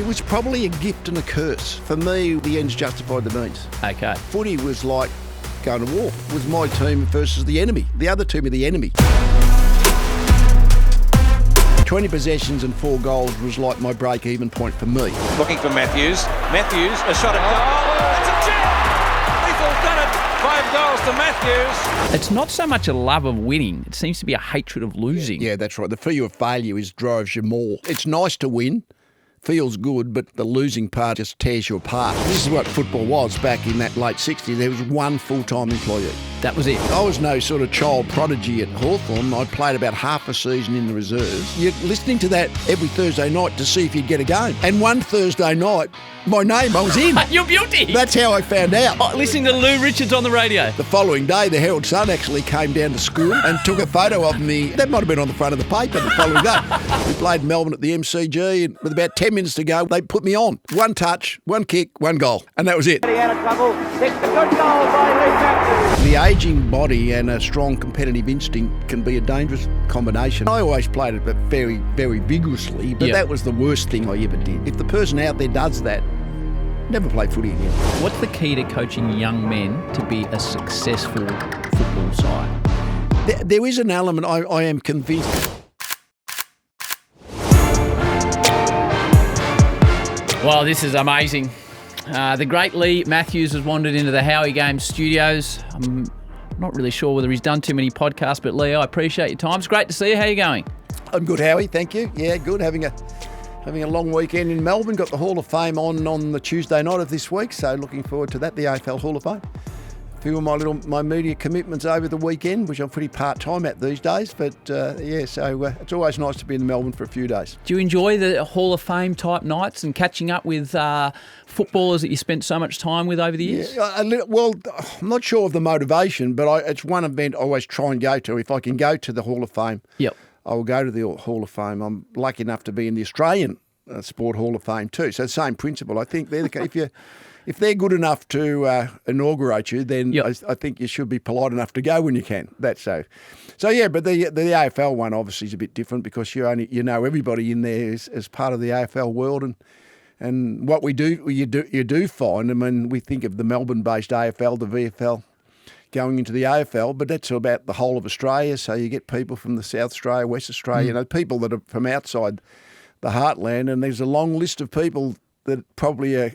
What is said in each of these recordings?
It was probably a gift and a curse. For me, the ends justified the means. Okay. Footy was like going to war. It was my team versus the enemy. The other team are the enemy. 20 possessions and 4 goals was like my break-even point for me. Looking for Matthews. Matthews, a shot at goal. It's a chip! Lethal's done it. 5 goals to Matthews. It's not so much a love of winning. It seems to be a hatred of losing. Yeah, that's right. The fear of failure drives you more. It's nice to win. Feels good, but the losing part just tears you apart. This is what football was back in that late 60s. There was one full-time employee. That was it. I was no sort of child prodigy at Hawthorn. I played about half a season in the reserves. You're listening to that every Thursday night to see if you'd get a game. And one Thursday night, my name, I was in. You're beauty. That's how I found out. Oh, listening to Lou Richards on the radio. The following day, the Herald Sun actually came down to school and took a photo of me. That might have been on the front of the paper the following day. We played Melbourne at the MCG, and with about 10 minutes to go, they put me on. 1 touch, 1 kick, 1 goal. And that was it. Out of trouble. It's a good goal by Leigh Matthews. The ageing body and a strong competitive instinct can be a dangerous combination. I always played it very, very vigorously, but that was the worst thing I ever did. If the person out there does that, never play footy again. What's the key to coaching young men to be a successful football side? There is an element, I am convinced. Well, this is amazing. The great Leigh Matthews has wandered into the Howie Games studios. I'm not really sure whether he's done too many podcasts, but Leigh, I appreciate your time. It's great to see you. How are you going? I'm good, Howie. Thank you. Yeah, good. Having a long weekend in Melbourne. Got the Hall of Fame on the Tuesday night of this week, so looking forward to that, the AFL Hall of Fame. A few of my media commitments over the weekend, which I'm pretty part-time at these days, but so it's always nice to be in Melbourne for a few days. Do you enjoy the Hall of Fame type nights and catching up with footballers that you spent so much time with over the years? Yeah, well, I'm not sure of the motivation, but it's one event I always try and go to. If I can go to the Hall of Fame, I will go to the Hall of Fame. I'm lucky enough to be in the Australian Sport Hall of Fame too. So same principle. I think if they're good enough to inaugurate you, then I think you should be polite enough to go when you can. That's so. So yeah, but the AFL one obviously is a bit different because you know everybody in there as part of the AFL world, and what you do find. I mean, we think of the Melbourne-based AFL, the VFL, going into the AFL, but that's about the whole of Australia. So you get people from the South Australia, West Australia, people that are from outside the heartland, and there's a long list of people that probably are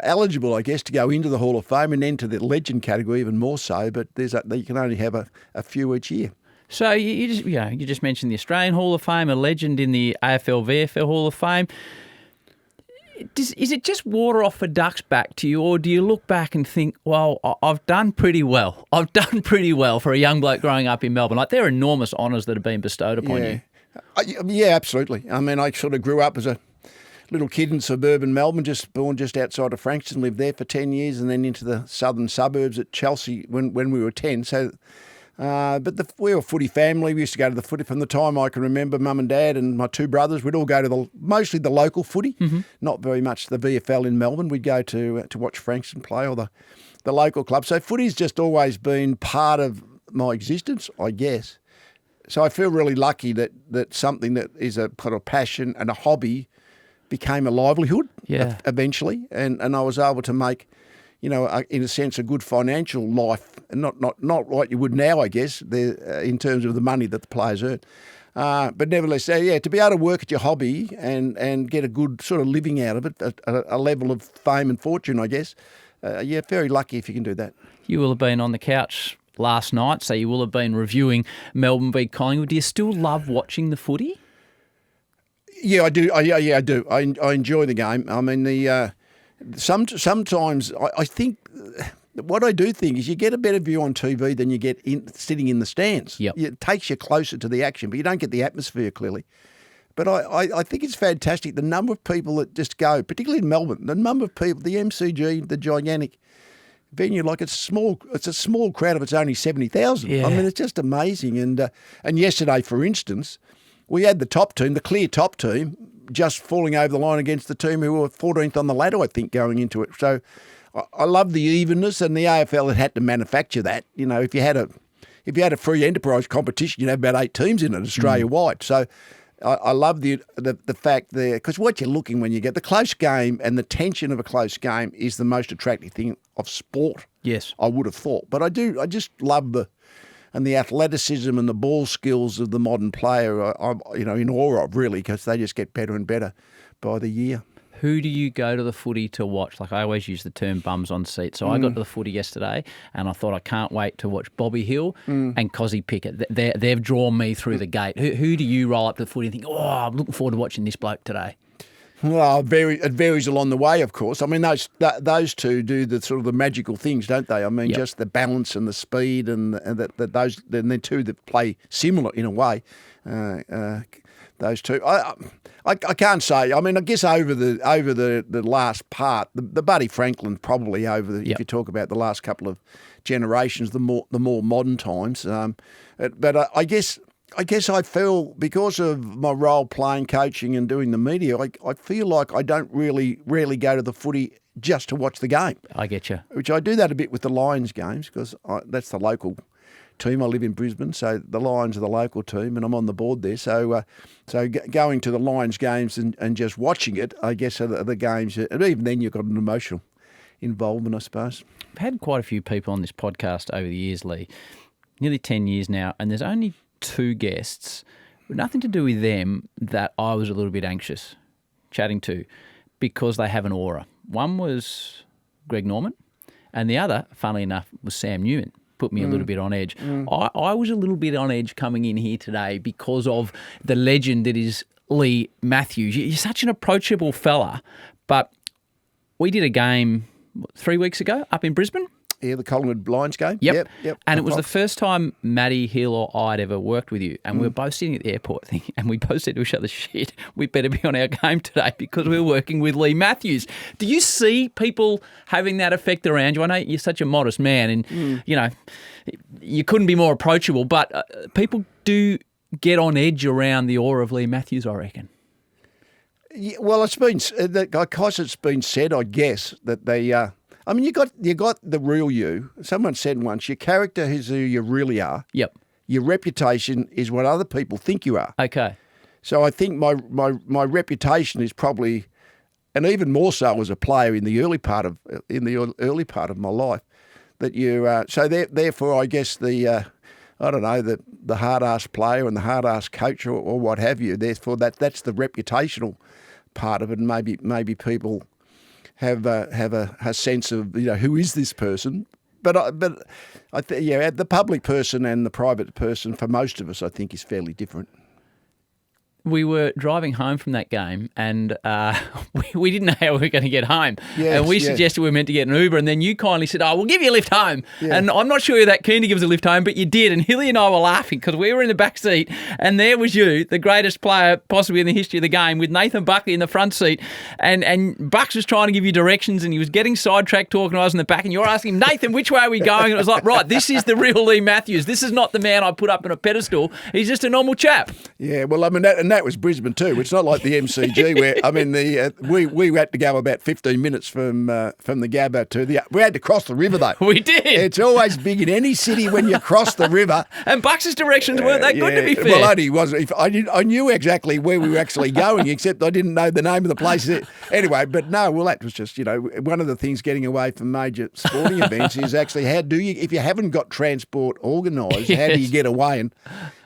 eligible, I guess, to go into the Hall of Fame and then to the legend category even more so. But you can only have a few each year. So you just mentioned the Australian Hall of Fame, a legend in the AFL VFL Hall of Fame. Is it just water off a duck's back to you, or do you look back and think, well, I've done pretty well. I've done pretty well for a young bloke growing up in Melbourne. Like, there are enormous honours that have been bestowed upon you. Yeah, absolutely. I mean, I sort of grew up as a little kid in suburban Melbourne, born just outside of Frankston, lived there for 10 years and then into the southern suburbs at Chelsea when we were 10. So, we were a footy family. We used to go to the footy from the time I can remember. Mum and Dad and my 2 brothers, we'd all go to mostly the local footy, not very much the VFL in Melbourne. We'd go to watch Frankston play or the local club. So footy's just always been part of my existence, I guess. So I feel really lucky that something that is a kind of passion and a hobby became a livelihood eventually, and I was able to make, in a sense, a good financial life, and not what you would now, I guess, in terms of the money that the players earn. But nevertheless, to be able to work at your hobby and get a good sort of living out of it, a level of fame and fortune, I guess, very lucky if you can do that. You will have been on the couch last night, so you will have been reviewing Melbourne v Collingwood. Do you still love watching the footy? Yeah, I do. I do. I enjoy the game. I mean, sometimes I think what I do think is you get a better view on TV than you get sitting in the stands. Yep. It takes you closer to the action, but you don't get the atmosphere clearly. But I think it's fantastic, the number of people that just go, particularly in Melbourne, the number of people, the MCG, the gigantic venue, like it's a small crowd of it's only 70,000. Yeah. I mean, it's just amazing. And yesterday, for instance, we had the top team, the clear top team, just falling over the line against the team who were 14th on the ladder, I think, going into it. So I love the evenness, and the AFL had to manufacture that. If you had a free enterprise competition, you'd have about 8 teams in it, Australia-wide. So I love the fact there, because what you're looking when you get the close game and the tension of a close game is the most attractive thing of sport. Yes. I would have thought. But I just love the athleticism and the ball skills of the modern player. I'm in awe of, really, because they just get better and better by the year. Who do you go to the footy to watch? Like, I always use the term bums on seats. So I got to the footy yesterday and I thought, I can't wait to watch Bobby Hill and Cozzy Pickett. They've drawn me through the gate. Who do you roll up to the footy and think, I'm looking forward to watching this bloke today? Well, it varies along the way, of course. I mean, those two do the sort of the magical things, don't they? I mean, just the balance and the speed, and those. Then they're two that play similar in a way. Those two, I can't say. I mean, I guess over the last part, the Buddy Franklin probably if you talk about the last couple of generations, the more modern times. But I guess I feel, because of my role playing, coaching and doing the media, I feel like I don't rarely go to the footy just to watch the game. I get you. Which I do that a bit with the Lions games, because that's the local team. I live in Brisbane, so the Lions are the local team and I'm on the board there. So going to the Lions games and just watching it, I guess, are the games. And even then you've got an emotional involvement, I suppose. I've had quite a few people on this podcast over the years, Leigh, nearly 10 years now, and there's only 2 guests, with nothing to do with them, that I was a little bit anxious chatting to, because they have an aura. One was Greg Norman, and the other, funnily enough, was Sam Newman. Put me a little bit on edge. I was a little bit on edge coming in here today because of the legend that is Leigh Matthews. You're such an approachable fella, but we did a game 3 weeks ago up in Brisbane. Yeah, the Collingwood Lions game. Yep. Yep. And it was the first time Matty Hill or I'd ever worked with you. And we were both sitting at the airport thinking, and we both said to each other, shit, we better be on our game today because we're working with Leigh Matthews. Do you see people having that effect around you? I know you're such a modest man and, you couldn't be more approachable, but people do get on edge around the aura of Leigh Matthews, I reckon. Yeah, well, it's been said, I guess, that they... I mean, you got the real you. Someone said once, your character is who you really are. Yep. Your reputation is what other people think you are. Okay. So I think my reputation is probably, and even more so as a player in the early part of my life, that you. So therefore, I guess the hard-ass player and the hard-ass coach or what have you. Therefore, that's the reputational part of it, and maybe people have a sense of, who is this person? But I think the public person and the private person for most of us, I think, is fairly different. We were driving home from that game and we didn't know how we were going to get home. Yes, and we suggested we were meant to get an Uber, and then you kindly said, we'll give you a lift home. Yeah. And I'm not sure you're that keen to give us a lift home, but you did. And Hilly and I were laughing because we were in the back seat and there was you, the greatest player possibly in the history of the game, with Nathan Buckley in the front seat. And Bucks was trying to give you directions and he was getting sidetracked talking to us in the back, and you're asking him, Nathan, which way are we going? And it was like, right, this is the real Leigh Matthews. This is not the man I put up on a pedestal. He's just a normal chap. Yeah, well, I mean, that was Brisbane too. It's not like the MCG where, I mean, we had to go about 15 minutes from the Gabba to we had to cross the river though. We did. It's always big in any city when you cross the river. And Bucks' directions weren't that good, to be fair. Well, only was I knew exactly where we were actually going, except I didn't know the name of the place. Anyway, but no, well, that was just, one of the things getting away from major sporting events is actually if you haven't got transport organised, how do you get away? And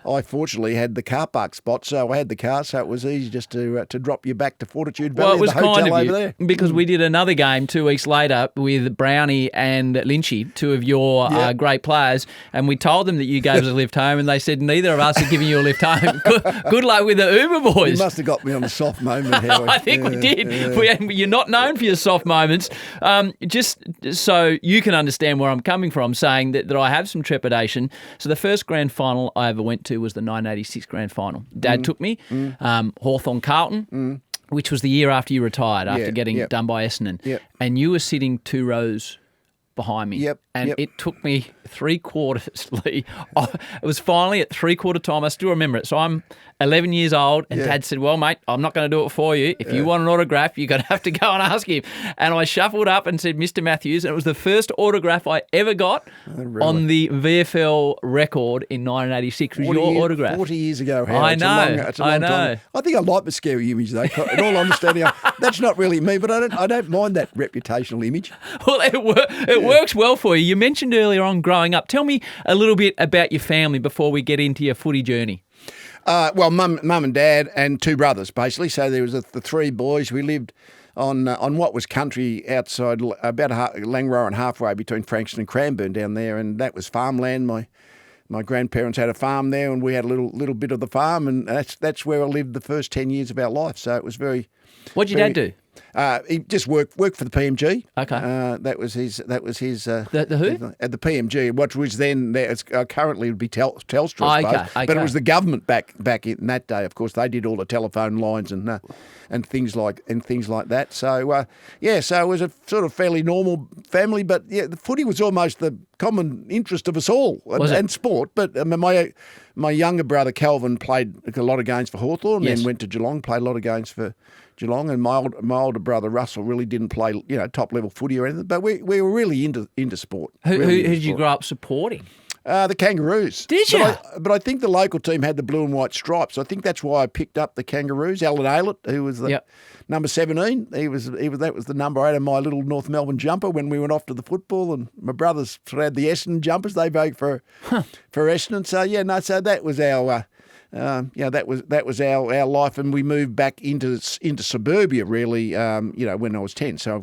I fortunately had the car park spot, so I had the car, so it was easy just to drop you back to Fortitude Valley. Well, it was the hotel kind of over you, there. because we did another game 2 weeks later with Brownie and Lynchy, 2 of your great players, and we told them that you gave us a lift home, and they said neither of us are giving you a lift home. Good luck with the Uber boys. You must have got me on a soft moment, Howie. I think we did. You're not known for your soft moments. Just so you can understand where I'm coming from, saying that I have some trepidation. So the first grand final I ever went to was the 1986 grand final. Dad took me. Hawthorn Carlton, which was the year after you retired, after getting done by Essendon. Yep. And you were sitting 2 rows behind me. Yep. and it took me 3 quarters, Leigh. It was finally at 3/4 time. I still remember it. So I'm 11 years old, and Dad said, well, mate, I'm not going to do it for you. If you want an autograph, you're going to have to go and ask him. And I shuffled up and said, Mr. Matthews, and it was the first autograph I ever got on the VFL record in 1986. Was your autograph. 40 years ago, Howie. I know. It's a long time. I think I like the scary image, though. In all honesty, that's not really me, but I don't mind that reputational image. Well, it works well for you. You mentioned earlier on growing up. Tell me a little bit about your family before we get into your footy journey. Well, mum and dad and 2 brothers, basically. So there was the 3 boys. We lived on what was country outside, about Langro and halfway between Frankston and Cranbourne down there, and that was farmland. My grandparents had a farm there, and we had a little bit of the farm, and that's where I lived the first 10 years of our life. So it was very. What did your dad do? He just worked for the PMG. Okay. That was his. The who? At the PMG, what was then there. Currently would be Telstra, I suppose. Okay. But it was the government back in that day. Of course, they did all the telephone lines and things like that. So so it was a sort of fairly normal family. But the footy was almost the common interest of us all, and sport. But my younger brother Calvin played a lot of games for Hawthorn, then went to Geelong, played a lot of games for Geelong, and my older brother Russell really didn't play top level footy or anything, but we were really into sport. Who did you grow up supporting? The Kangaroos. Did you? But I think the local team had the blue and white stripes. I think that's why I picked up the Kangaroos. Alan Aylett, who was the number 17, that was the number 8 of my little North Melbourne jumper when we went off to the football, and my brothers had the Essendon jumpers. They voted for Essendon. So so that was our. That was our life, and we moved back into suburbia really. When I was 10. So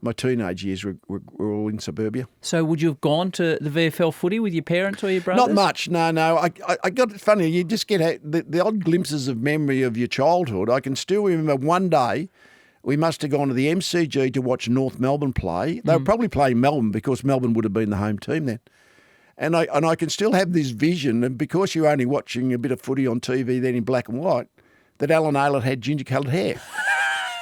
my teenage years were all in suburbia. So would you have gone to the VFL footy with your parents or your brothers? Not much. No. I got it funny. You just get the odd glimpses of memory of your childhood. I can still remember one day. We must have gone to the MCG to watch North Melbourne play. They were probably playing Melbourne because Melbourne would have been the home team then. And I can still have this vision, and because you're only watching a bit of footy on TV then in black and white, that Alan Aylett had ginger-coloured hair.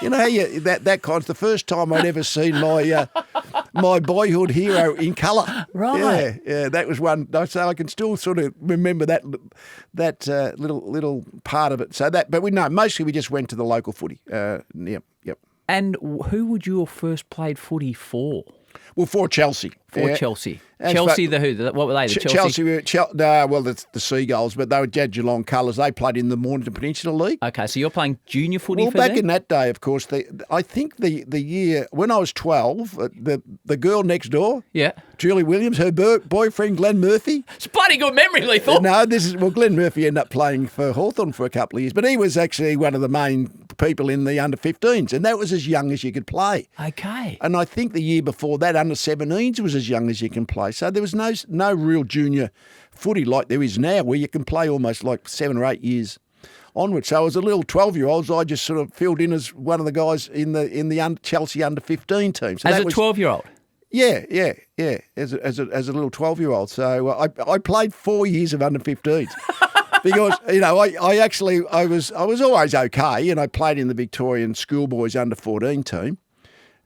That kind's the first time I'd ever seen my boyhood hero in colour. Right. Yeah, that was one. So I can still sort of remember that little part of it. So but mostly we just went to the local footy. Yep. And who would you have first played footy for? Well, for Chelsea. Chelsea. Chelsea, what were they? The Chelsea were the Seagulls, but they were Geelong colours. They played in the Mornington Peninsula League. Okay, so you're playing junior footy for them? Well, back in that day, of course, I think the year when I was 12, the girl next door, Julie Williams, her boyfriend Glenn Murphy. It's a bloody good memory, Lethal. No, Glenn Murphy ended up playing for Hawthorn for a couple of years, but he was actually one of the main people in the under-15s, and that was as young as you could play. Okay. And I think the year before that, under-17s was as young as you can play. So there was no real junior footy like there is now, where you can play almost like 7 or 8 years onward. So as a little 12-year-old, I just sort of filled in as one of the guys in the Chelsea under-15 team. So as a 12-year-old? Yeah. As a little 12-year-old. So I played 4 years of under-15s. Because I was always okay, and I played in the Victorian schoolboys under-14 team.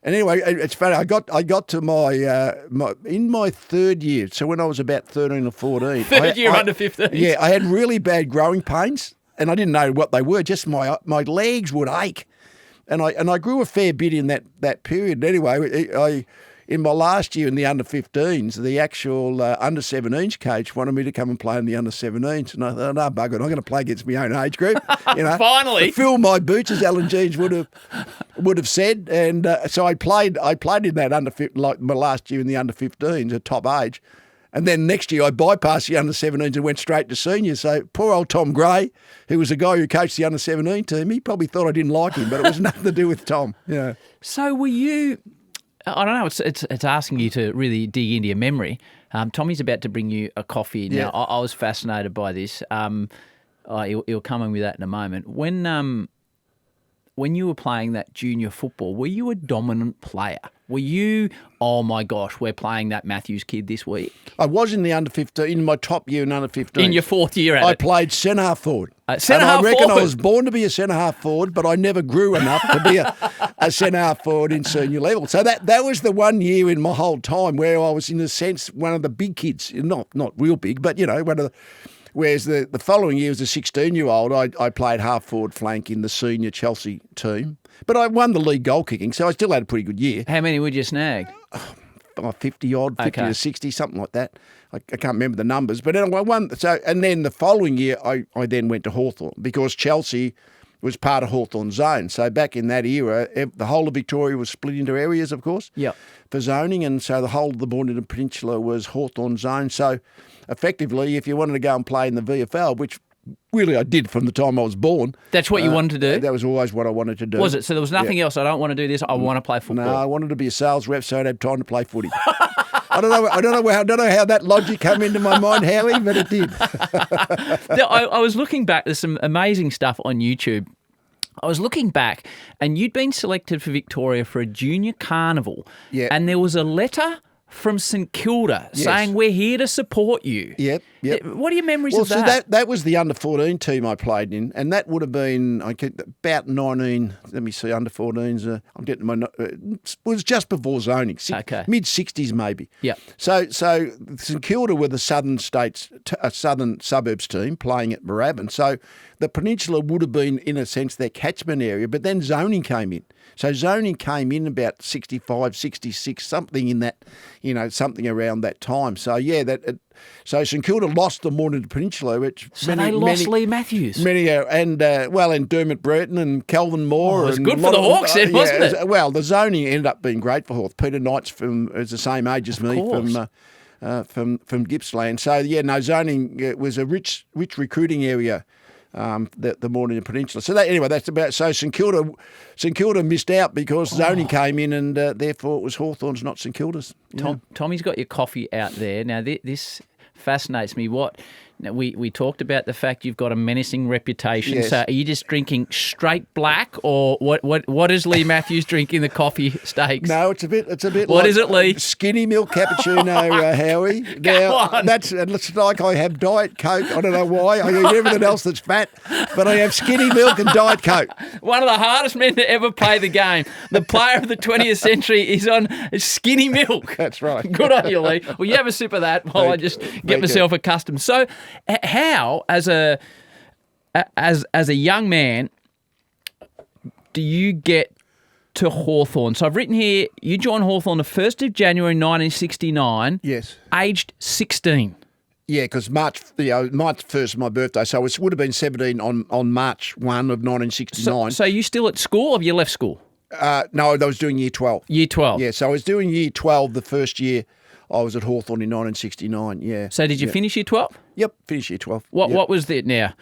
And anyway, it's funny. I got to my in my 3rd year. So when I was about 13 or 14, third year under 15. Yeah, I had really bad growing pains, and I didn't know what they were. Just my legs would ache, and I grew a fair bit in that period. Anyway, in my last year in the under-15s, the actual under-17s coach wanted me to come and play in the under-17s. And I thought, no, bugger, I'm going to play against my own age group. Finally. Fill my boots, as Alan Jeans would have said. And so I played in that like my last year in the under-15s at top age. And then next year I bypassed the under-17s and went straight to seniors. So poor old Tom Gray, who was the guy who coached the under-17 team, he probably thought I didn't like him, but it was nothing to do with Tom. Yeah. So were you... I don't know. It's asking you to really dig into your memory. Tommy's about to bring you a coffee. Now, I was fascinated by this. He'll come in with that in a moment. When when you were playing that junior football, were you a dominant player? Were you, oh my gosh, we're playing that Matthews kid this week? I was in the under-15, in my top year in under-15. In your fourth year at I it? played centre-half forward. Centre-half I reckon forward? I was born to be a centre-half forward, but I never grew enough to be a centre-half forward in senior level. So that was the one year in my whole time where I was, in a sense, one of the big kids. Not real big, but, one of the... Whereas the following year as a 16-year-old, I played half-forward flank in the senior Chelsea team. But I won the league goal kicking, so I still had a pretty good year. How many would you snag? 50-odd, 50 to 60, something like that. I can't remember the numbers. But anyway, I won. So, and then the following year, I then went to Hawthorn because Chelsea was part of Hawthorn's zone. So back in that era, the whole of Victoria was split into areas, of course, for zoning. And so the whole of the Mornington Peninsula was Hawthorn zone. So effectively, if you wanted to go and play in the VFL, which really I did from the time I was born. That's what you wanted to do? That was always what I wanted to do. Was it? So there was nothing else, I don't want to do this, I want to play football? No, I wanted to be a sales rep so I'd have time to play footy. I don't know how that logic came into my mind, Howie, but it did. I was looking back, there's some amazing stuff on YouTube. I was looking back and you'd been selected for Victoria for a junior carnival. Yeah. And there was a letter from St Kilda saying, we're here to support you. Yep. What are your memories of that? Well, so that was the under-14 team I played in, and that would have been about 19, let me see, under-14s, I'm getting my, it was just before zoning, mid-60s maybe. Yeah. So St Kilda were the southern suburbs team playing at Moorabbin, so the peninsula would have been, in a sense, their catchment area, but then zoning came in. So zoning came in about 65, 66, something in that, something around that time. So, so St Kilda lost the Mornington Peninsula, which they lost Leigh Matthews. And Dermot Brereton and Calvin Moore. It was good for the Hawks then, wasn't it? Well, the zoning ended up being great for Hawks. Peter Knight's is the same age as me from Gippsland. So, zoning was a rich recruiting area. The Mornington Peninsula. So that's about. So St Kilda missed out because zoning came in, and therefore it was Hawthorn's, not St Kilda's. Tommy's got your coffee out there. Now this fascinates me. Now, we talked about the fact you've got a menacing reputation. Yes. So are you just drinking straight black, or what does Leigh Matthews drink in the coffee stakes? No, it's a bit. What like is it, Leigh? Skinny milk cappuccino, Howie. Now it's like I have Diet Coke. I don't know why. I eat everything else that's fat, but I have skinny milk and Diet Coke. One of the hardest men to ever play the game. The player of the 20th century is on skinny milk. That's right. Good on you, Leigh. Well, you have a sip of that while I just get myself accustomed. So, how, as a young man, do you get to Hawthorn? So I've written here, you joined Hawthorn the 1st of January 1969. Yes. Aged 16. Yeah, because March 1st is my birthday, so it would have been 17 on March 1 of 1969. So you still at school, or have you left school? No, I was doing year 12. Year 12? Yeah, so I was doing year 12 the first year I was at Hawthorn in 1969, yeah. So did you finish year 12? Yep, finished year 12. What was it now?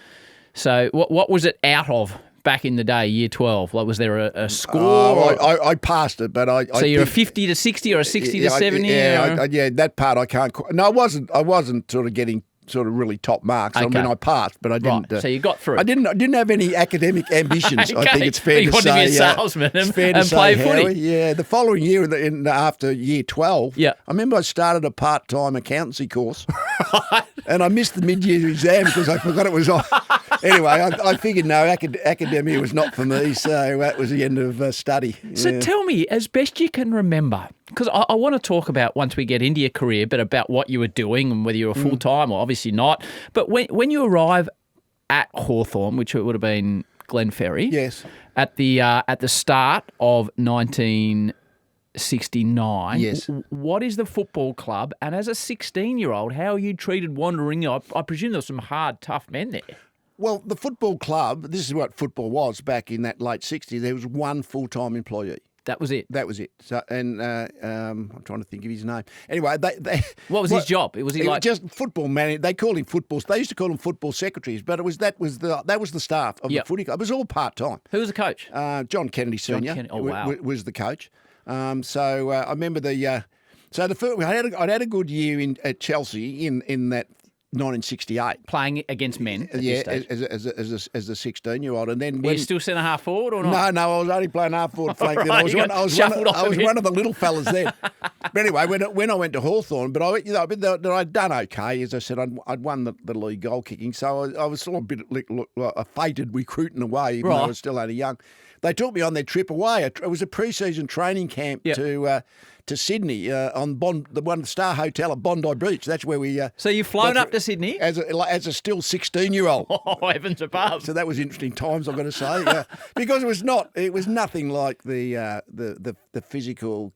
So what was it out of back in the day, year 12? Like, was there a score? I passed it, but So you're a 50 to 60 or a 60 to 70? Yeah, that part I can't... No, I wasn't sort of getting really top marks. Okay. I mean, I passed, but I didn't. Right. So you got through. I didn't have any academic ambitions. Okay. I think it's fair to say. You wanted to be a salesman and Howie. play footy. Yeah, the following year, after year 12, I remember I started a part-time accountancy course, and I missed the mid-year exam because I forgot it was on. Anyway, I figured no, academia was not for me, so that was the end of study. So tell me, as best you can remember, because I want to talk about, once we get into your career, but about what you were doing and whether you were full-time or obviously not. But when you arrive at Hawthorn, which it would have been Glenferrie, yes, at the start of 1969, yes, what is the football club? And as a 16-year-old, how are you treated wandering? I presume there were some hard, tough men there. Well, the football club, this is what football was back in that late 60s. There was one full-time employee. That was it. That was it. So, and I'm trying to think of his name. Anyway, what was his job? Was like just football manager? They called him football. They used to call them football secretaries, but that was the staff of the footy club. It was all part time. Who was the coach? John Kennedy Senior. Oh wow, was the coach. So I remember I'd had a good year at Chelsea in that 1968. Playing against men at this stage. as a 16-year-old. And then Were you still centre half forward or not? No, I was only playing half forward flank. Then. Right, I was one of the little fellas then. But anyway, when I went to Hawthorn, but I'd done okay. As I said, I'd won the league goal kicking, so I was sort of a bit like a fated recruit in a way, even though I was still only young. They took me on their trip away. It was a pre-season training camp to Sydney on the one Star Hotel at Bondi Beach. That's where we. So you've flown up to Sydney as a still 16-year-old. Oh, heavens above! So that was interesting times, I've got to say, because it was nothing like the physical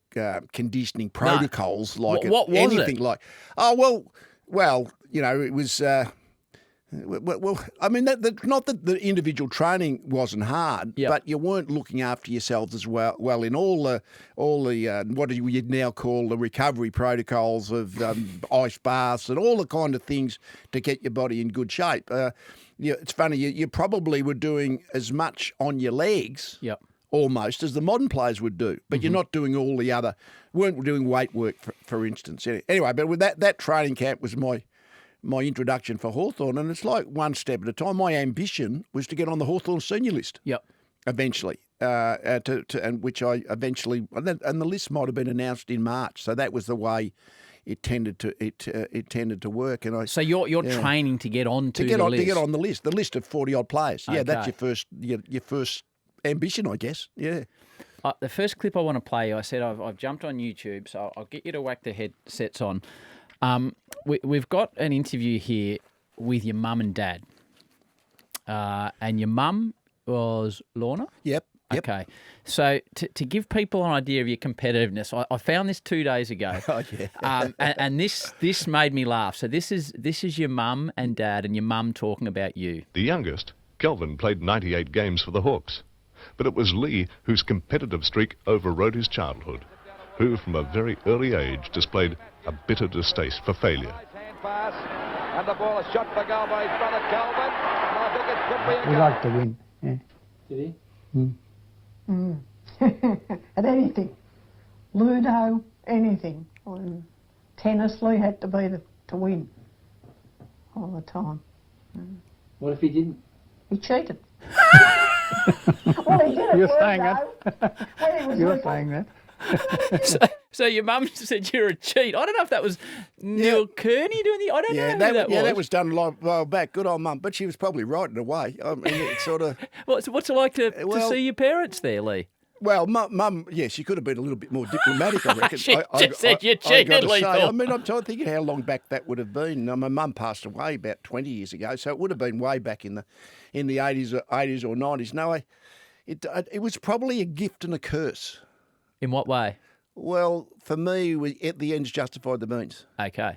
conditioning protocols like what was anything it? like. Oh well, it was. Well, I mean, not that the individual training wasn't hard, but you weren't looking after yourselves as well in all the what you'd now call the recovery protocols of ice baths and all the kind of things to get your body in good shape. It's funny, you probably were doing as much on your legs, almost, as the modern players would do, but you're not doing all the other. Weren't doing weight work, for instance. Anyway, but with that training camp was my introduction for Hawthorn, and it's like one step at a time. My ambition was to get on the Hawthorn senior list. Eventually, and which I eventually, and the list might have been announced in March. So that was the way it tended to work. And so you're training to get on the list. To get on the list of 40 odd players. Yeah, that's your first ambition, I guess. Yeah. The first clip I want to play, I said I've jumped on YouTube, so I'll get you to whack the headsets on. We've got an interview here with your mum and dad. And your mum was Lorna? Yep. Okay. So to give people an idea of your competitiveness, I found this 2 days ago. Oh, yeah. And this made me laugh. So this is your mum and dad and your mum talking about you. The youngest, Kelvin, played 98 games for the Hawks. But it was Leigh whose competitive streak overrode his childhood, who from a very early age displayed a bitter distaste for failure. And the ball is shot for goal by his brother Kelvin. And I think it could be a We goal. like to win. Yeah. Did he? At anything. Ludo, anything. Tennis, Leigh had to be to win all the time. What if he didn't? He cheated. Well, he did it. You're saying that. When he was You're little. saying that. So your mum said you're a cheat. I don't know if that was Neil Kearney doing the. I don't know who that was. Yeah, that was done a while back. Good old mum, but she was probably right in a way. I mean, it's sort of. What's it like to see your parents there, Leigh? Well, mum, yeah, she could have been a little bit more diplomatic, I reckon. She just said you cheated, Leigh. I mean, I'm trying to think of how long back that would have been. My mum passed away about 20 years ago, so it would have been way back in the 80s or 90s. No, it was probably a gift and a curse. In what way? Well, for me, at the ends justified the means. Okay.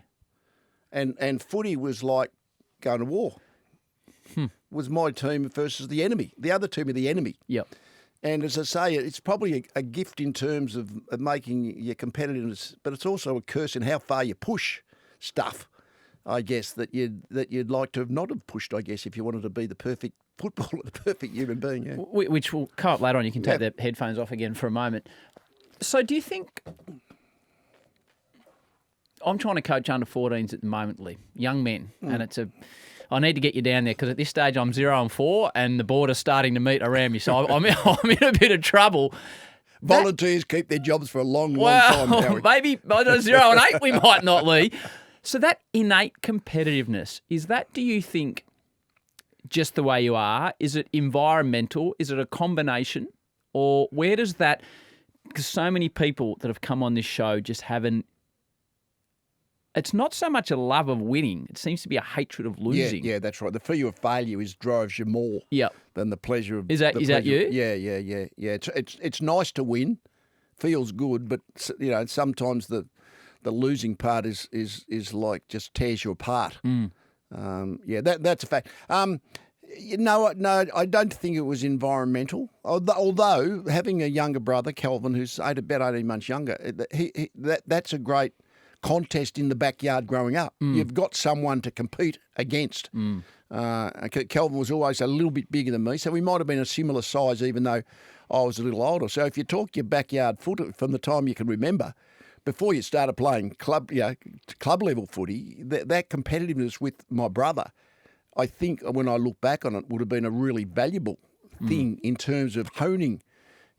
And footy was like going to war. Was my team versus the enemy. The other team are the enemy. Yep. And as I say, it's probably a gift in terms of making your competitiveness, but it's also a curse in how far you push stuff, I guess, that you'd like to have not have pushed, I guess, if you wanted to be the perfect footballer, the perfect human being. Yeah. Which will come up later on. You can take the headphones off again for a moment. So do you think... I'm trying to coach under 14s at the moment, Leigh, young men, and I need to get you down there because at this stage I'm 0-4 and the border's starting to meet around me, so I'm in a bit of trouble. Volunteers keep their jobs for a long time, Howie. Maybe 0-8 we might not, Leigh. So that innate competitiveness, do you think, just the way you are? Is it environmental? Is it a combination? Or where does that... Because so many people that have come on this show just haven't... It's not so much a love of winning. It seems to be a hatred of losing. Yeah, that's right. The fear of failure drives you more than the pleasure of... Is that you? Yeah. It's nice to win. Feels good, but sometimes the losing part is like just tears you apart. That's a fact. No, I don't think it was environmental. Although having a younger brother, Kelvin, who's about 18 months younger, that's a great contest in the backyard growing up. You've got someone to compete against. Kelvin was always a little bit bigger than me, so we might have been a similar size even though I was a little older. So if you talk your backyard foot from the time you can remember, before you started playing club level footy, that competitiveness with my brother, I think when I look back on it, would have been a really valuable thing in terms of honing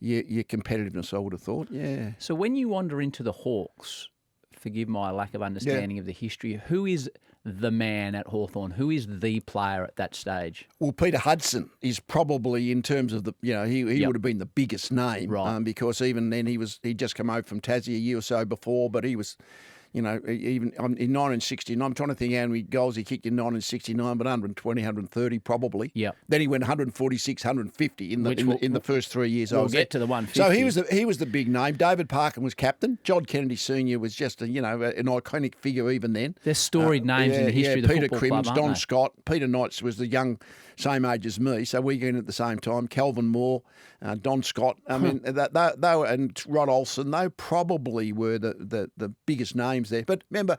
your competitiveness, I would have thought. Yeah. So when you wander into the Hawks, forgive my lack of understanding of the history, who is the man at Hawthorn? Who is the player at that stage? Well, Peter Hudson is probably, in terms of he would have been the biggest name, right? Because even then he'd just come over from Tassie a year or so before, but he was. Even in 1969, I'm trying to think how many goals he kicked in 1969, but 120, 130 probably. Yeah. Then he went 146, 150 in the first 3 years. We'll get to the 150. So he was the big name. David Parkin was captain. John Kennedy Senior was just an iconic figure even then. There's storied names in the history of the Peter football Crimmins, club, Don aren't they? Scott, Peter Knights was the young, same age as me, so we got in at the same time. Calvin Moore, Don Scott. I mean, they were, and Rod Olsen. They probably were the biggest names there. But remember,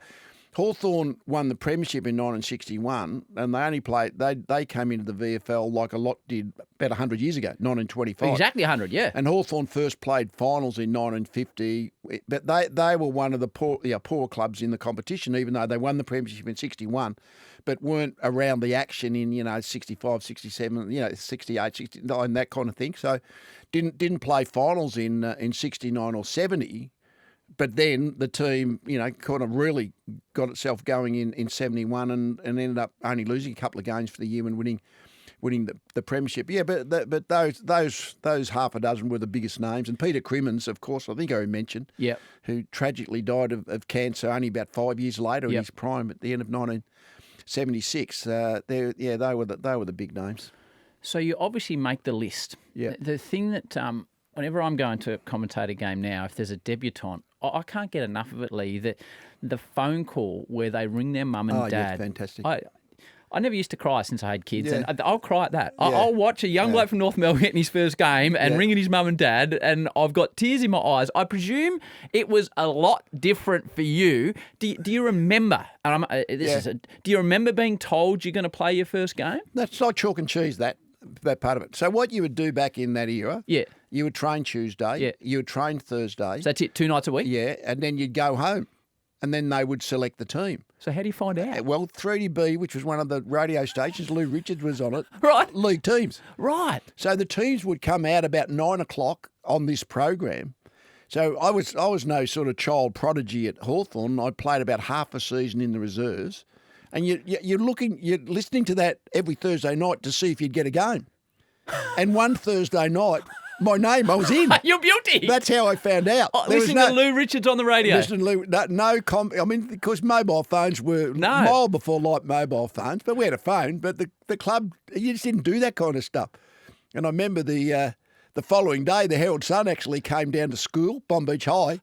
Hawthorn won the premiership in 1961, and they only played. They came into the VFL like a lot did about 100 years ago, 1925. Exactly 100, yeah. And Hawthorn first played finals in 1950, but they were one of the poor clubs in the competition, even though they won the premiership in 61, but weren't around the action in 65, 67, 68, 69, that kind of thing. So didn't play finals in 69 or 70. But then the team, kind of really got itself going in 71 and ended up only losing a couple of games for the year and winning the premiership. Yeah, but those half a dozen were the biggest names. And Peter Crimmins, of course, I think I mentioned, who tragically died of cancer only about 5 years later in his prime at the end of 1976. They were the big names. So you obviously make the list. Yeah. The thing that whenever I'm going to commentate a game now, if there's a debutant, I can't get enough of it, Leigh. The phone call where they ring their mum and dad. Yeah, fantastic. I never used to cry since I had kids, Yeah. and I'll cry at that. Yeah. I'll watch a young bloke from North Melbourne getting his first game and ringing his mum and dad, and I've got tears in my eyes. I presume it was a lot different for you. Do you remember? And do you remember being told you're going to play your first game? That's like chalk and cheese, that part of it. So what you would do back in that era, you would train Tuesday, you would train Thursday. So that's it, 2 nights a week? Yeah, and then you'd go home, and then they would select the team. So how do you find out? Well, 3DB, which was one of the radio stations, Lou Richards was on it. Right. League teams. Right. So the teams would come out about 9 o'clock on this program. So I was no sort of child prodigy at Hawthorn. I played about half a season in the reserves. And you're listening to that every Thursday night to see if you'd get a game. And one Thursday night, my name, I was in. You're beauty. That's how I found out. Listening to Lou Richards on the radio. Listening to Lou, because mobile phones were mile before like mobile phones, but we had a phone. But the club, you just didn't do that kind of stuff. And I remember the following day, the Herald Sun actually came down to school, Bomb Beach High,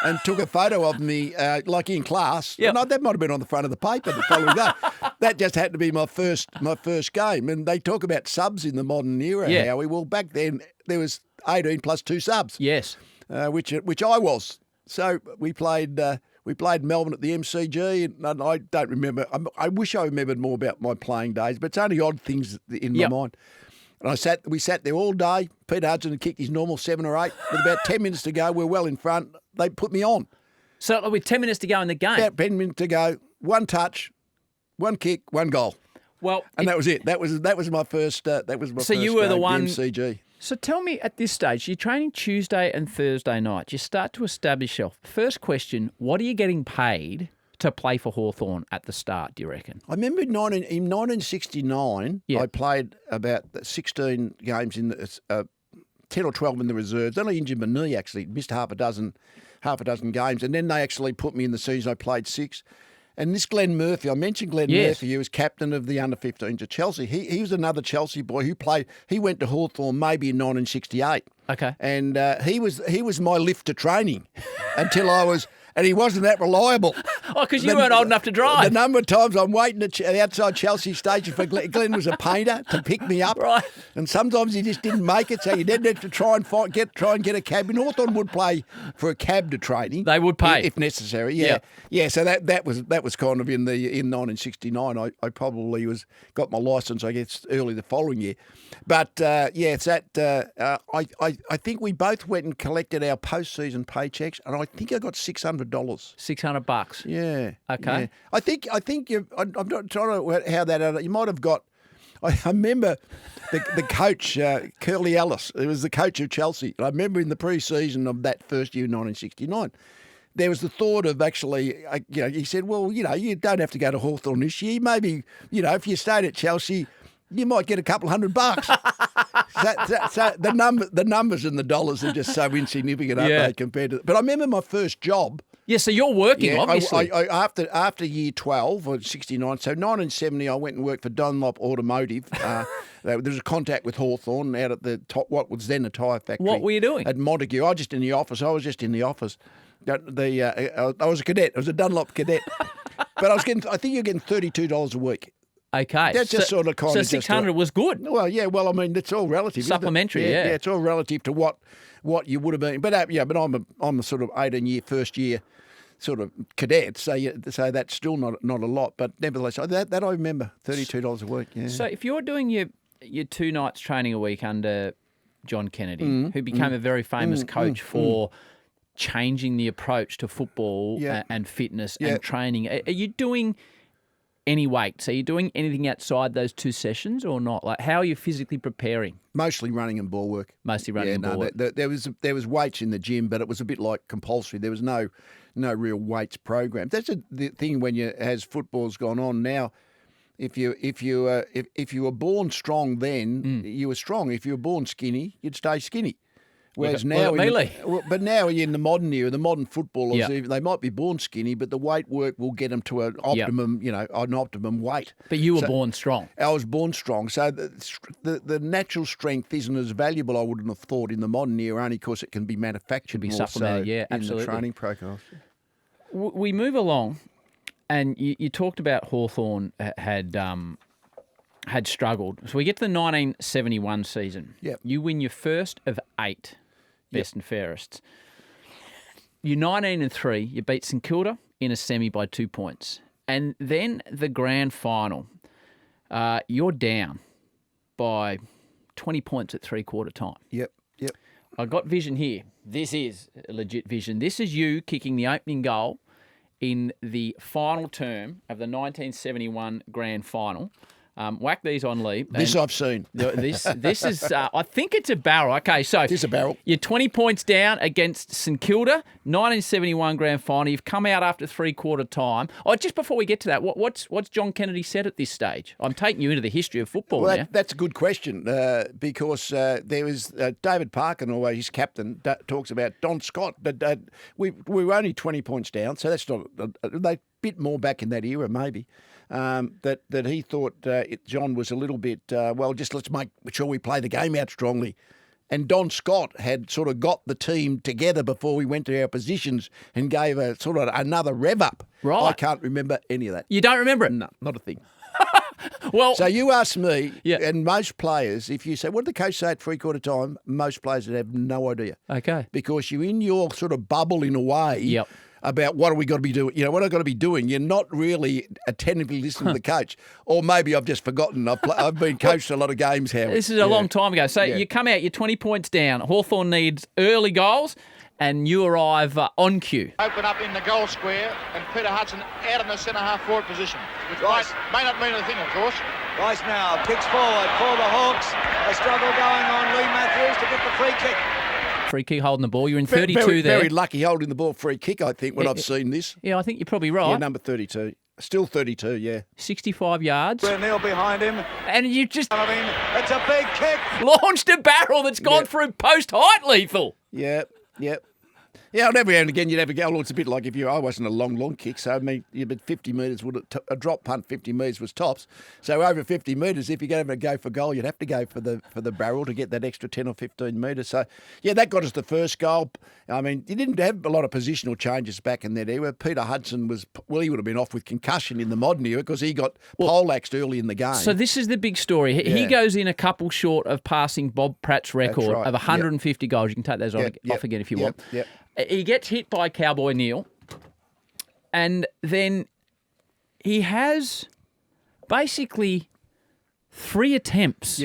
and took a photo of me, like in class. Yep. And that might have been on the front of the paper the following day. That just had to be my first game. And they talk about subs in the modern era, Howie. Well, back then there was 18 plus 2 subs. Yes. Which I was. So we played Melbourne at the MCG, and I don't remember. I wish I remembered more about my playing days, but it's only odd things in my mind. And we sat there all day. Peter Hudson had kicked his normal 7 or 8. With about 10 minutes to go, we're well in front. They put me on. So with 10 minutes to go in the game? About 10 minutes to go, 1 touch, 1 kick, 1 goal. Well, and that was it. That was my first. So you were game, the one. MCG. So tell me, at this stage, you're training Tuesday and Thursday nights. You start to establish yourself. First question: what are you getting paid to play for Hawthorn at the start, do you reckon? I remember in 1969, I played about 16 games in 10 or 12 in the reserves. Only injured my knee, actually. Missed half a dozen games. And then they actually put me in the season. I played 6. And this Glenn Murphy, I mentioned Glenn Murphy, who was captain of the under-15s at Chelsea. He was another Chelsea boy who played. He went to Hawthorn maybe in 1968. Okay. And he was my lift to training until I was... And he wasn't that reliable. Oh, because you weren't old enough to drive. The number of times I'm waiting outside Chelsea Station for Glenn was a painter to pick me up. Right. And sometimes he just didn't make it, so you didn't have to try and get a cab. And Hawthorn would pay for a cab to training. They would pay if necessary. Yeah. Yeah. So that was kind of in 1969. I probably got my licence, I guess, early the following year. But it's that. I think we both went and collected our post-season paychecks, and I think I got $600 $600. $600. Yeah. Okay. Yeah. I think you. I'm not trying to work how that. You might have got. I remember the coach Curly Ellis. He was the coach of Chelsea. I remember in the pre-season of that first year, 1969. There was the thought of actually, he said, well, you don't have to go to Hawthorn this year. Maybe, if you stayed at Chelsea, you might get a couple $100. so the numbers and the dollars are just so insignificant, aren't they, compared to. But I remember my first job. Yeah, so you're working, obviously. After year 12 or 69, so 1970, I went and worked for Dunlop Automotive. There was a contact with Hawthorn out at the top, what was then a tyre factory. What were you doing? At Montague. I was just in the office. I was a cadet. I was a Dunlop cadet. But I think you're getting $32 a week. Okay. That's just sort of kind so of. So 600 was good. Well, yeah. Well, I mean, it's all relative. Supplementary, isn't it? yeah. It's all relative to what you would have been. But I'm a sort of 18-year first year sort of cadet. So that's still not a lot. But nevertheless, that I remember $32 a week. Yeah. So if you're doing your 2 nights training a week under John Kennedy, who became a very famous coach for changing the approach to football and fitness and training, are you doing any weights? Are you doing anything outside those 2 sessions or not? Like, how are you physically preparing? Mostly running and ball work. Mostly running and ball work. There was weights in the gym, but it was a bit like compulsory. There was no real weights program. That's the thing when as football's gone on now. If you were born strong then, you were strong. If you were born skinny, you'd stay skinny. Whereas now, but now in the modern era, the modern footballers, they might be born skinny, but the weight work will get them to an optimum, an optimum weight. But you were born strong. I was born strong, so the natural strength isn't as valuable. I wouldn't have thought in the modern era, only because it can be manufactured, be supplemented. Yeah, absolutely. In the training program. We move along, and you talked about Hawthorn had struggled. So we get to the 1971 season. Yep. You win your first of 8 best and fairest. You're 19-3. You beat St Kilda in a semi by 2 points. And then the grand final, you're down by 20 points at 3/4 time. Yep. I got vision here. This is legit vision. This is you kicking the opening goal in the final term of the 1971 grand final. Whack these on, Leigh. This I've seen. This is, I think it's a barrel. Okay, so. It is a barrel. You're 20 points down against St Kilda, 1971 grand final. You've come out after 3/4 time. Oh, just before we get to that, what's John Kennedy said at this stage? I'm taking you into the history of football now. That's a good question because there was David Parkin, or his captain, talks about Don Scott. But we were only 20 points down, so that's not they bit more back in that era, maybe. That he thought John was a little bit, let's make sure we play the game out strongly. And Don Scott had sort of got the team together before we went to our positions and gave a sort of another rev up. Right. I can't remember any of that. You don't remember it? No, not a thing. Well, so you ask me, and most players, if you say, what did the coach say at 3/4 time? Most players would have no idea. Okay. Because you're in your sort of bubble in a way. Yep. About what are we got to be doing? What I got to be doing? You're not really attentively listening to the coach, or maybe I've just forgotten. I've been coached a lot of games. Howie. This is a long time ago. So you come out, you're 20 points down. Hawthorn needs early goals, and you arrive on cue. Open up in the goal square, and Peter Hudson out in the centre half forward position, which may not mean a thing, of course. Rice now kicks forward for the Hawks. A struggle going on. Leigh Matthews to get the free kick. Free kick holding the ball. You're in 32 there. Very lucky holding the ball free kick, I think, when I've seen this. Yeah, I think you're probably right. Yeah, number 32. Still 32, yeah. 65 yards. Neil behind him. And you just... it's a big kick. Launched a barrel that's gone through post height, Lethal. Yep. Yeah, and every now and again you'd have a go. Well, it's a bit like I wasn't a long kick, so I mean, but 50 metres a drop punt 50 metres was tops. So over 50 metres, if you're going to go for goal, you'd have to go for the barrel to get that extra 10 or 15 metres. So yeah, that got us the first goal. I mean, you didn't have a lot of positional changes back in that era. Peter Hudson he would have been off with concussion in the modern era because he got poleaxed early in the game. So this is the big story. He goes in a couple short of passing Bob Pratt's record of 150 goals. You can take those off again if you want. Yep. He gets hit by Cowboy Neil, and then he has basically 3 attempts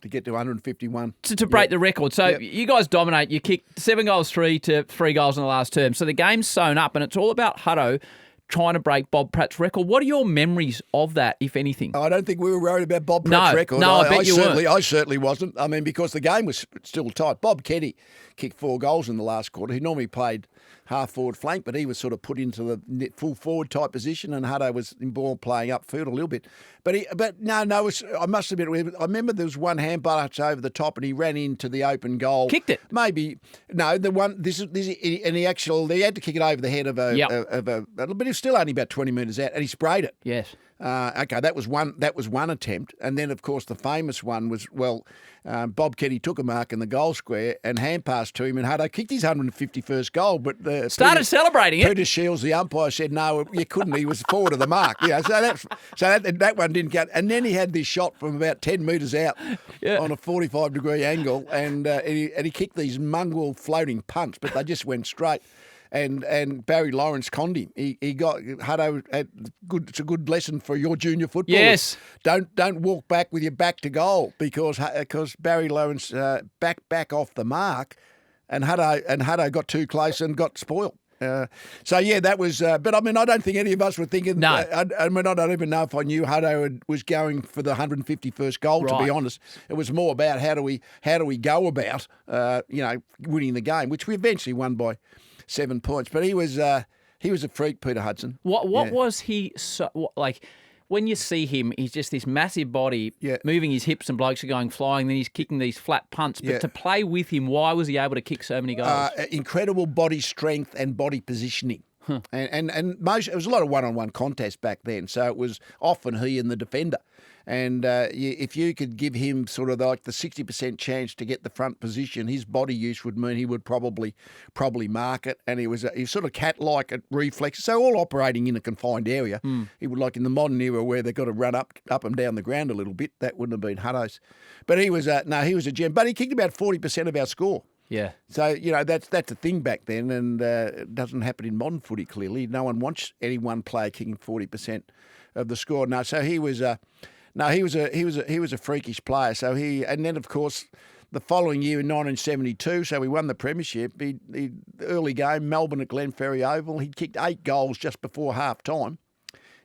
to get to 151. To break the record. So you guys dominate. You kicked 7 goals, 3 to 3 goals in the last term. So the game's sewn up, and it's all about Hutto trying to break Bob Pratt's record. What are your memories of that, if anything? I don't think we were worried about Bob Pratt's record. No, I bet you weren't. I certainly wasn't. I mean, because the game was still tight. Bob Kenny kicked 4 goals in the last quarter. He normally played half forward flank, but he was sort of put into the full forward type position, and Hutto was in ball playing upfield a little bit. But no, I must admit, I remember there was one handball over the top, and he ran into the open goal. Kicked it. Maybe no, the one this and he had to kick it over the head of a but it was still only about 20 metres out, and he sprayed it. Yes. Okay, that was one attempt, and then of course the famous one was Bob Kenny took a mark in the goal square and hand passed to him, and Hutto kicked his 151st goal, but started celebrating it. Peter Shields, the umpire, said no, you couldn't. He was forward of the mark. So that one didn't count. And then he had this shot from about 10 metres out on a 45-degree angle, and he kicked these mongrel floating punts, but they just went straight. And Barry Lawrence conned him. He got Hutto. It's a good lesson for your junior footballers. Yes. Don't walk back with your back to goal because Barry Lawrence back off the mark, and Hutto got too close and got spoiled. That was. But I mean, I don't think any of us were thinking. No. I mean, I don't even know if I knew Hutto was going for the 151st goal. Right. To be honest, it was more about how do we go about winning the game, which we eventually won by 7 points. But he was a freak, Peter Hudson. What was he like? When you see him, he's just this massive body, moving his hips, and blokes are going flying. Then he's kicking these flat punts. But to play with him, why was he able to kick so many goals? Incredible body strength and body positioning. And most, it was a lot of one-on-one contests back then, so it was often he and the defender. And if you could give him sort of like the 60% chance to get the front position, his body use would mean he would probably mark it. And he was sort of cat-like at reflexes, so all operating in a confined area. He would, like in the modern era where they've got to run up and down the ground a little bit. That wouldn't have been Hutto's. But he was he was a gem. But he kicked about 40% of our score. Yeah. So, that's a thing back then, and it doesn't happen in modern footy, clearly. No one wants any one player kicking 40% of the score. No, so he was he was a freakish player. So and then of course the following year in 1972, so we won the premiership. The early game, Melbourne at Glenferrie Oval, he'd kicked 8 goals just before half time.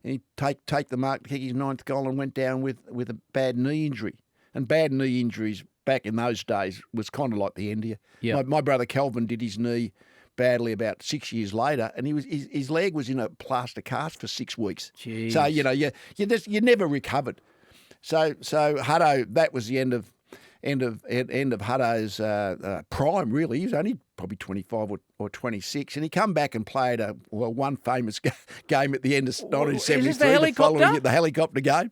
And he'd take the mark to kick his 9th goal and went down with a bad knee injury. And bad knee injuries back in those days was kind of like the end of you. Yep. My brother Kelvin did his knee badly about 6 years later, and his leg was in a plaster cast for 6 weeks. Jeez. So you never recovered. So Hutto, that was the end of Hutto's prime. Really, he was only probably 25 or 26, and he come back and played one famous game at the end of 1973. Is this the helicopter game.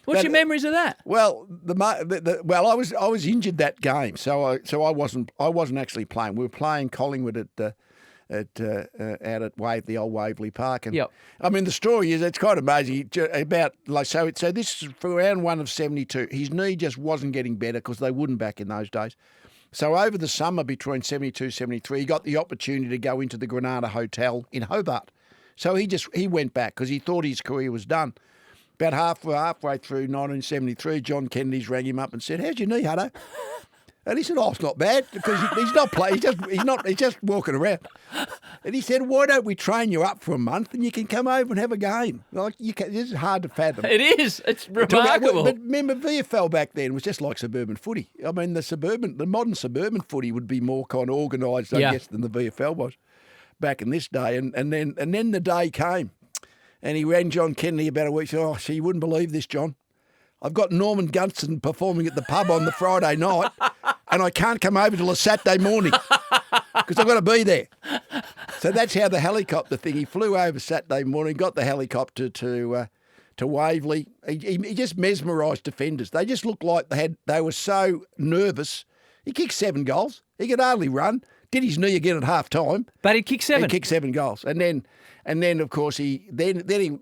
What's your memories of that? Well, I was injured that game, so I wasn't actually playing. We were playing Collingwood out at the old Waverley Park, and I mean the story is it's quite amazing about so this is for round 1 of 72. His knee just wasn't getting better because they wouldn't back in those days. So over the summer between 72 73, he got the opportunity to go into the Granada Hotel in Hobart. So he went back because he thought his career was done. About halfway through 1973, John Kennedy's rang him up and said, "How's your knee, Hutto?" And he said, "Oh, it's not bad," because he's not playing. He's just walking around. And he said, "Why don't we train you up for a month and you can come over and have a game?" Like this is hard to fathom. It is. It's remarkable. But remember, VFL back then was just like suburban footy. I mean, the modern suburban footy would be more kind of organised, I guess, than the VFL was back in this day. And then the day came, and he rang John Kennedy about a week. Said, "Oh, so you wouldn't believe this, John. I've got Norman Gunston performing at the pub on the Friday night, and I can't come over till a Saturday morning because I've got to be there." So that's how the helicopter thing. He flew over Saturday morning, got the helicopter to Waverley. He just mesmerised defenders. They just looked like they were so nervous. He kicked 7 goals. He could hardly run. Did his knee again at half time. But he kicked 7. He kicked 7 goals. And then of course he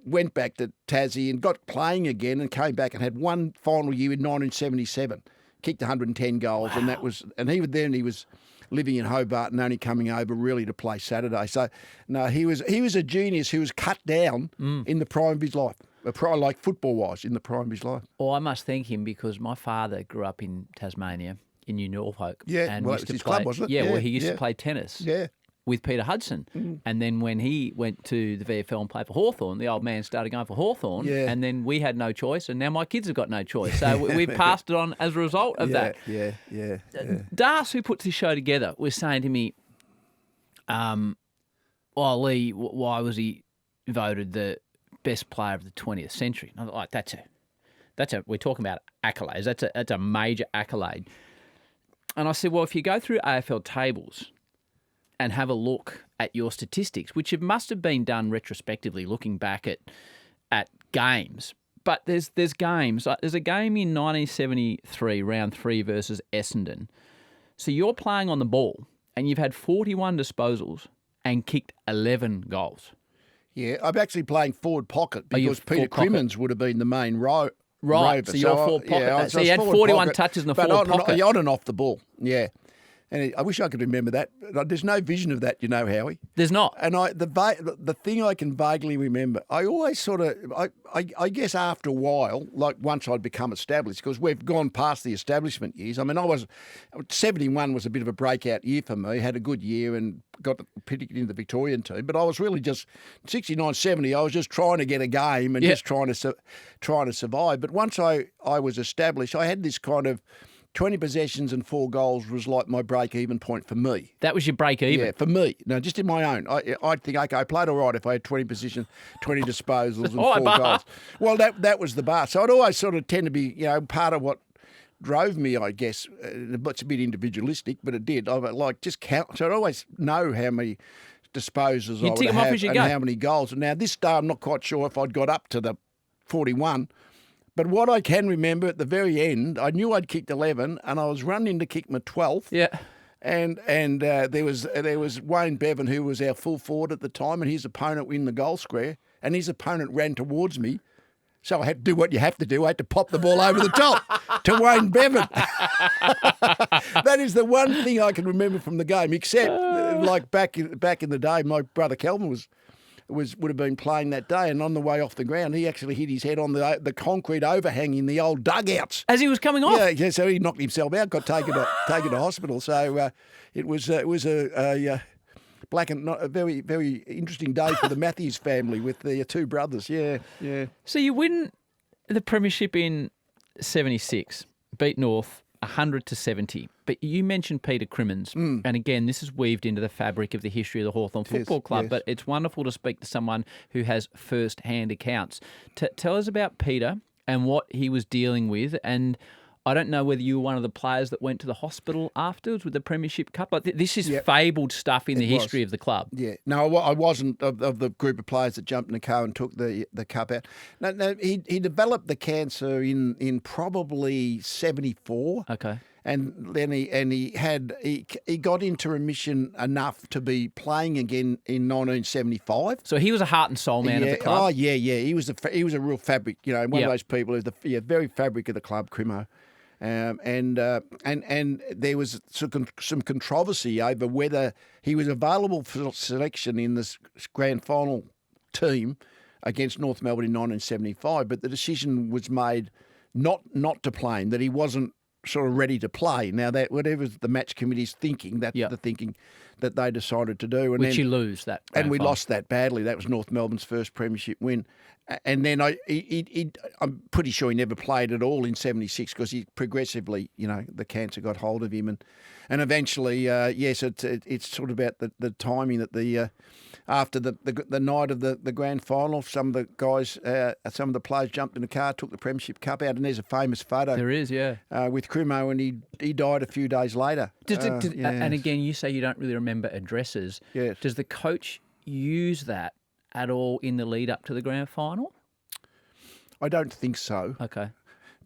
went back to Tassie and got playing again and came back and had one final year in 1977. Kicked 110 goals. Wow. And he was living in Hobart and only coming over really to play Saturday. So no, he was a genius who was cut down in the prime of his life. like football-wise, in the prime of his life. Well, I must thank him because my father grew up in Tasmania, in New Norfolk. Yeah, and well, used it was to his play, club, wasn't it? Yeah, Yeah, well, he used yeah. to play tennis. Yeah. With Peter Hudson. And then when he went to the VFL and played for Hawthorn, the old man started going for Hawthorn, Yeah. and then we had no choice, and now my kids have got no choice. So we've passed it on as a result of that. Yeah. Das, who puts this show together, was saying to me, Leigh, why was he voted the best player of the 20th century? And I was like, we're talking about accolades. That's a major accolade. And I said, well, if you go through AFL tables and have a look at your statistics, which must have been done retrospectively, looking back at games. But there's games. There's a game in 1973, round 3 versus Essendon. So you're playing on the ball and you've had 41 disposals and kicked 11 goals. Yeah, I'm actually playing forward pocket because Peter forward pocket? Crimmins would have been the main rover. Right, so you're forward pocket. I So was you had forward 41 pocket, touches in the but forward pocket. on and off the ball, yeah. And I wish I could remember that. There's no vision of that, Howie. There's not. And the thing I can vaguely remember, I always sort of, I guess after a while, like once I'd become established, because we've gone past the establishment years. I mean, 71 was a bit of a breakout year for me, had a good year and got particularly in the Victorian team. But I was really just, 69, 70, I was just trying to get a game and just trying to survive. But once I was established, I had this kind of, 20 possessions and 4 goals was like my break-even point for me. That was your break-even? Yeah, for me. No, just in my own. I'd think, okay, I played all right if I had 20 possessions, 20 disposals and 4 goals. Well, that was the bar. So I'd always sort of tend to be, part of what drove me, I guess. It's a bit individualistic, but it did. I like just count. So I'd always know how many disposals I would have and how many goals. And now this day, I'm not quite sure if I'd got up to the 41. But what I can remember at the very end, I knew I'd kicked 11, and I was running to kick my 12th. Yeah. And there was Wayne Bevan, who was our full forward at the time, and his opponent in the goal square, and his opponent ran towards me. So I had to do what you have to do. I had to pop the ball over the top to Wayne Bevan. That is the one thing I can remember from the game, except like back in the day, my brother Calvin would have been playing that day, and on the way off the ground, he actually hit his head on the concrete overhang in the old dugouts as he was coming off. Yeah, so he knocked himself out, got taken to hospital. So it was a black and not a very very interesting day for the Matthews family with the 2 brothers. Yeah. So you win the premiership in 76, beat North 100-70. But you mentioned Peter Crimmins, and again, this is weaved into the fabric of the history of the Hawthorn Football Club, but it's wonderful to speak to someone who has first-hand accounts. Tell us about Peter and what he was dealing with, and I don't know whether you were one of the players that went to the hospital afterwards with the Premiership Cup. This is fabled stuff in the history of the club. Yeah. No, I wasn't of the group of players that jumped in the car and took the cup out. No, he developed the cancer in probably 74. Okay. And then he got into remission enough to be playing again in 1975. So he was a heart and soul man of the club. Oh yeah. He was a real fabric. One of those people who's the very fabric of the club, Crimo. And there was some controversy over whether he was available for selection in this grand final team against North Melbourne in 1975, but the decision was made not to play him, that he wasn't sort of ready to play. Now, that whatever the match committee's thinking, that's the thinking that they decided to do. And Which then, you lose that. And we lost that badly. That was North Melbourne's first premiership win. And then I'm pretty sure he never played at all in 76 because he progressively, the cancer got hold of him. And eventually, yes, it's sort of about the timing that after the night of the grand final, some of the guys, some of the players jumped in the car, took the Premiership Cup out, and there's a famous photo. There is, yeah. With Crimo, and he died a few days later. And again, you say you don't really remember addresses. Yes. Does the coach use that at all in the lead up to the grand final? I don't think so. Okay.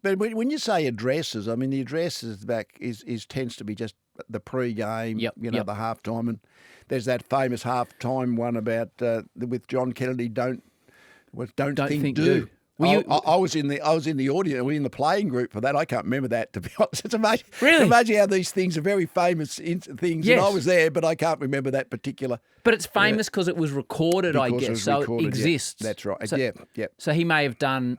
But when you say addresses, I mean the addresses back is tends to be just the pre-game, the halftime, and there's that famous halftime one about with John Kennedy. Don't think, do. I was in the audience. We were in the playing group for that. I can't remember that, to be honest. It's amazing. Really? Amazing how these things are very famous things. Yes. And I was there, but I can't remember that particular. But it's famous because it was recorded, I Because it guess, was so recorded, it exists. Yeah. That's right. So, yeah. So he may have done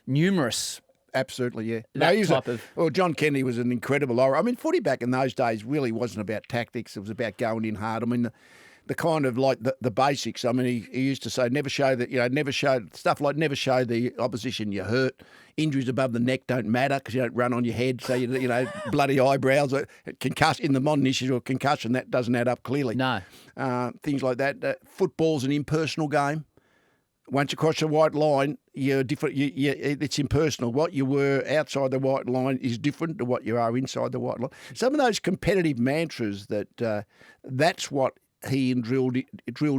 numerous. Absolutely, yeah. That he was type of- Well, John Kennedy was an incredible orator. I mean, footy back in those days really wasn't about tactics. It was about going in hard. I mean, the kind of like the basics. I mean, he used to say, never show never show the opposition you're hurt. Injuries above the neck don't matter because you don't run on your head. So, bloody eyebrows. Concussion, in the modern issues of concussion, that doesn't add up clearly. No. Things like that. Football's an impersonal game. Once you cross the white line, you're different. It's impersonal. What you were outside the white line is different to what you are inside the white line. Some of those competitive mantras that's what he drilled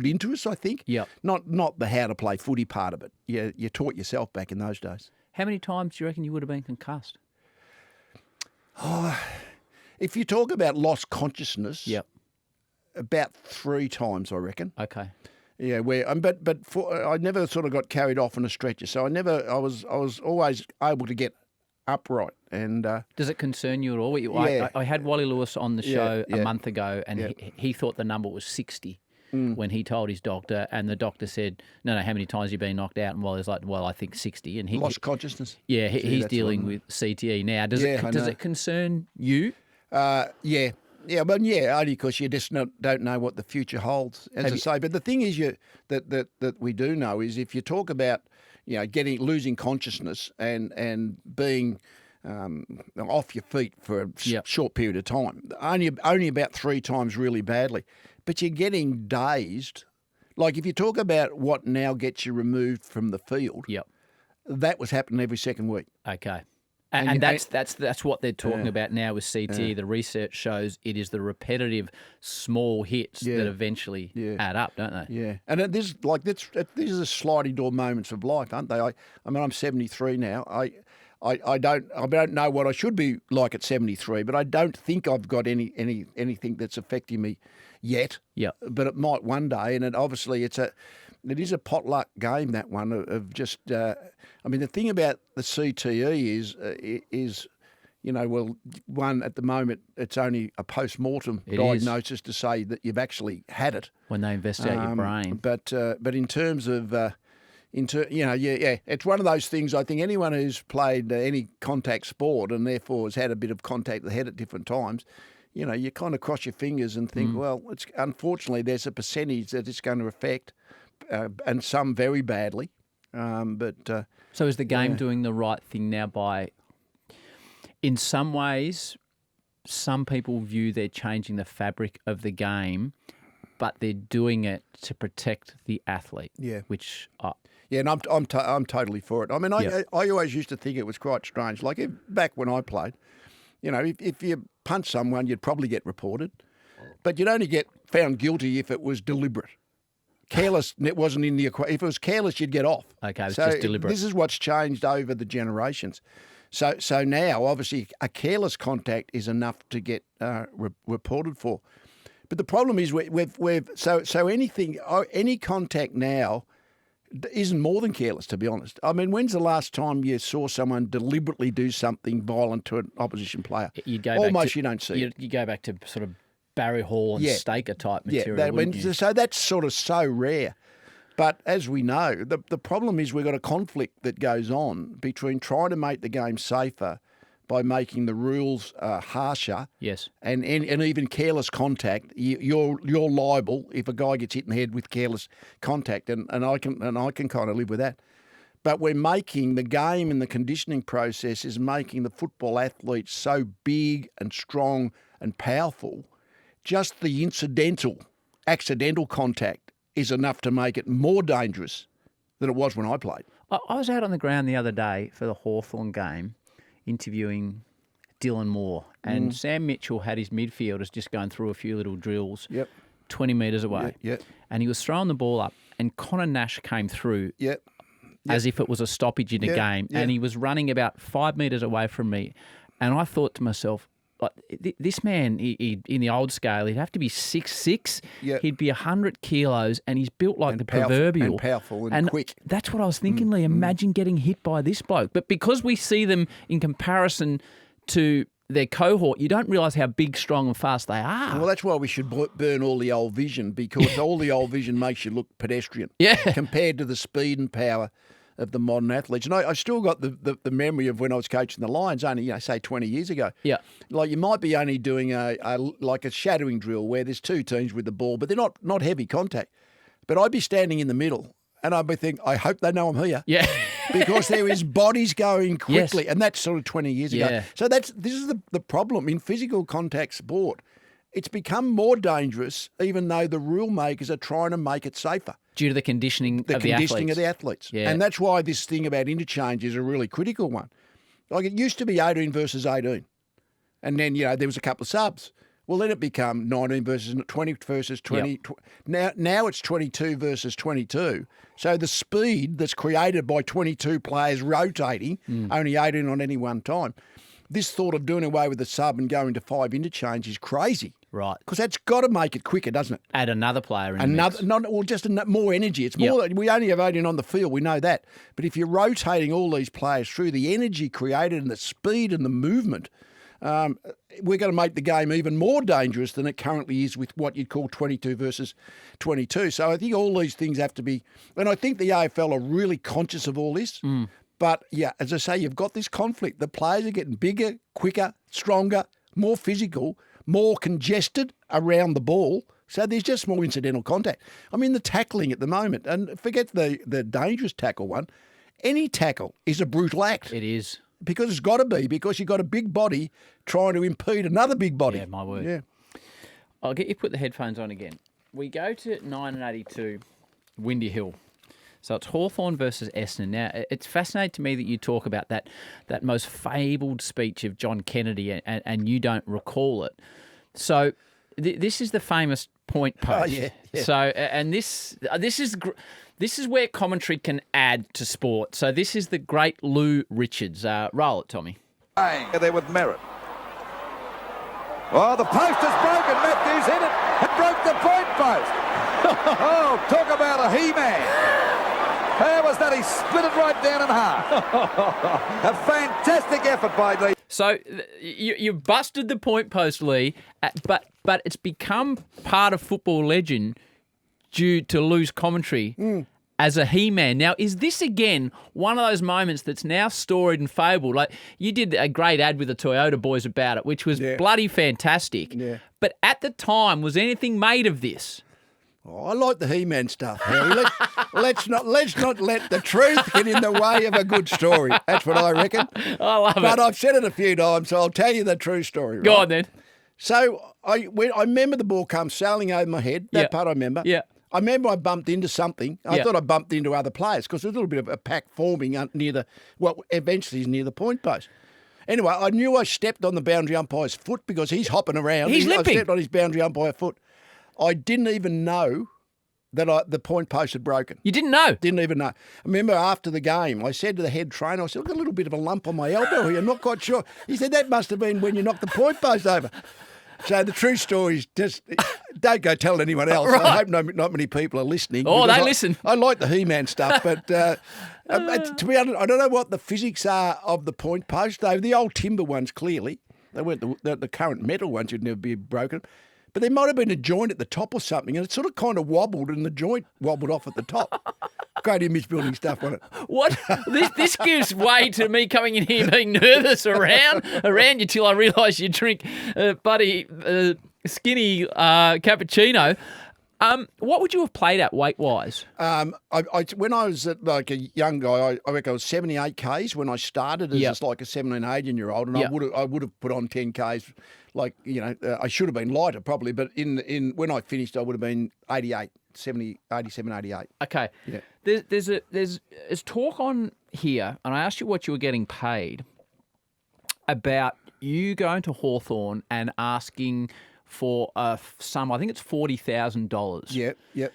into us, I think. Yep. Not the how to play footy part of it. You taught yourself back in those days. How many times do you reckon you would have been concussed? If you talk about lost consciousness, Yep. about 3 times, I reckon. Okay. Yeah, I never sort of got carried off on a stretcher, so I was always able to get upright. And does it concern you at all? Yeah. I had Wally Lewis on the show Yeah. a month ago, and he thought the number was 60 when he told his doctor, and the doctor said, "No, how many times have you been knocked out?" And Wally's like, "Well, I think 60." And he lost consciousness. Yeah, See, he's that's dealing what with CTE now. Does Yeah, I it know. concern you? Yeah. Yeah, but only because you just don't know what the future holds, as I say. But the thing is, that we do know is if you talk about, losing consciousness and being off your feet for a short period of time, only about 3 times really badly, but you're getting dazed. Like if you talk about what now gets you removed from the field, that was happening every second week. Okay. And that's what they're talking about now with CTE. The research shows it is the repetitive small hits that eventually add up, don't they? Yeah, and these are the sliding door moments of life, aren't they? I mean, I'm 73 now. I don't know what I should be like at 73, but I don't think I've got anything that's affecting me yet. Yeah. But it might one day, and it is a potluck game, that one, of just. I mean, the thing about the CTE is, one at the moment it's only a post-mortem diagnosis to say that you've actually had it when they investigate your brain. But in terms of. It's one of those things. I think anyone who's played any contact sport and therefore has had a bit of contact with the head at different times, you kind of cross your fingers and think, well, it's unfortunately there's a percentage that it's going to affect, and some very badly. So is the game doing the right thing now by, in some ways, some people view they're changing the fabric of the game, but they're doing it to protect the athlete. Yeah. Which. And I'm totally for it. I mean, I always used to think it was quite strange. Like back when I played, if you punch someone, you'd probably get reported, but you'd only get found guilty if it was deliberate. Careless wasn't in the equation. If it was careless, you'd get off. Okay, it's just deliberate. This is what's changed over the generations. So now, obviously, a careless contact is enough to get reported for. But the problem is any contact now isn't more than careless, to be honest. I mean, when's the last time you saw someone deliberately do something violent to an opposition player? You don't see it. You go back to sort of Barry Hall and Staker type material. So that's sort of so rare. But as we know, the problem is we've got a conflict that goes on between trying to make the game safer by making the rules harsher. Yes. And even careless contact, you're liable if a guy gets hit in the head with careless contact, and I can kind of live with that. But we're making the game and the conditioning process is making the football athlete so big and strong and powerful. Just the accidental contact is enough to make it more dangerous than it was when I played. I was out on the ground the other day for the Hawthorn game interviewing Dylan Moore, and Sam Mitchell had his midfielders just going through a few little drills 20 metres away. And he was throwing the ball up, and Connor Nash came through as if it was a stoppage in a game, and he was running about 5 metres away from me. And I thought to myself, this man, he in the old scale, he'd have to be 6'6". Yeah. He'd be 100 kilos, and he's built like the proverbial. And powerful and quick. That's what I was thinking, Lee. Imagine getting hit by this bloke. But because we see them in comparison to their cohort, you don't realise how big, strong and fast they are. Well, that's why we should burn all the old vision, because all the old vision makes you look pedestrian compared to the speed and power of the modern athletes. And I still got the memory of when I was coaching the Lions only, say 20 years ago. Yeah. Like you might be only doing a shadowing drill where there's two teams with the ball, but they're not heavy contact. But I'd be standing in the middle and I'd be thinking, I hope they know I'm here. Yeah. Because there is bodies going quickly. And that's sort of 20 years ago. Yeah. So this is the problem in physical contact sport. It's become more dangerous, even though the rule makers are trying to make it safer. Due to the conditioning of the athletes. The conditioning of the athletes. Yeah. And that's why this thing about interchange is a really critical one. Like it used to be 18 versus 18. And then, there was a couple of subs. Well, then it became 19 versus 20 versus 20. Yep. Now it's 22 versus 22. So the speed that's created by 22 players rotating, only 18 on any one time, this thought of doing away with the sub and going to 5 interchange is crazy. Right. Because that's got to make it quicker, doesn't it? Add another player in the mix. Just more energy. It's more. We only have 18 on the field. We know that. But if you're rotating all these players through, the energy created and the speed and the movement, we're going to make the game even more dangerous than it currently is with what you'd call 22 versus 22. So I think all these things have to be, and I think the AFL are really conscious of all this. But as I say, you've got this conflict. The players are getting bigger, quicker, stronger, more physical, more congested around the ball. So there's just more incidental contact. I mean, the tackling at the moment, and forget the dangerous tackle one, any tackle is a brutal act. It is. Because it's got to be, because you've got a big body trying to impede another big body. Yeah, my word. Yeah. I'll get you to put the headphones on again. We go to 1982, Windy Hill. So it's Hawthorn versus Essendon. Now, it's fascinating to me that you talk about that most fabled speech of John Kennedy and you don't recall it. So this is the famous point post. Oh, yeah. So, and this is where commentary can add to sport. So this is the great Lou Richards. Roll it, Tommy. There with Merritt. Oh, the post is broken. Matthews hit it and broke the point post. Oh, talk about a he-man. How was that? He split it right down in half. A fantastic effort by Leigh. So you busted the point post, Lee, but it's become part of football legend due to Lou's commentary as a he-man. Now, is this, again, one of those moments that's now storied and fabled? Like, you did a great ad with the Toyota boys about it, which was bloody fantastic. Yeah. But at the time, was anything made of this? Oh, I like the He-Man stuff, Harry. Let's not let the truth get in the way of a good story. That's what I reckon. I love it. But I've said it a few times, so I'll tell you the true story. Right? Go on, then. So I remember the ball come sailing over my head. That part I remember. Yeah. I remember I bumped into something. I thought I bumped into other players because there's a little bit of a pack forming near eventually is near the point post. Anyway, I knew I stepped on the boundary umpire's foot because he's hopping around. He's limping. I stepped on his boundary umpire foot. I didn't even know that the point post had broken. You didn't know? Didn't even know. I remember after the game, I said to the head trainer, I said, I've got a little bit of a lump on my elbow here. I'm not quite sure. He said, that must have been when you knocked the point post over. So the true story is just, don't go telling anyone else. Right. I hope not many people are listening. Oh, they listen. I like the He-Man stuff, but to be honest, I don't know what the physics are of the point post. Though the old timber ones, clearly, they weren't the current metal ones would never be broken. But there might have been a joint at the top or something, and it sort of kind of wobbled, and the joint wobbled off at the top. Great image building stuff, wasn't it? What? This gives way to me coming in here being nervous around you till I realise you drink skinny cappuccino. What would you have played at weight-wise? When I was like a young guy, I reckon I was 78 Ks when I started as just like a 17, 18-year-old, and I would have put on 10 Ks. Like, I should have been lighter probably, but in when I finished, I would have been 88, 70, 87, 88. Okay. Yeah. There's talk on here, and I asked you what you were getting paid, about you going to Hawthorn and asking for a sum, I think it's $40,000. Yep.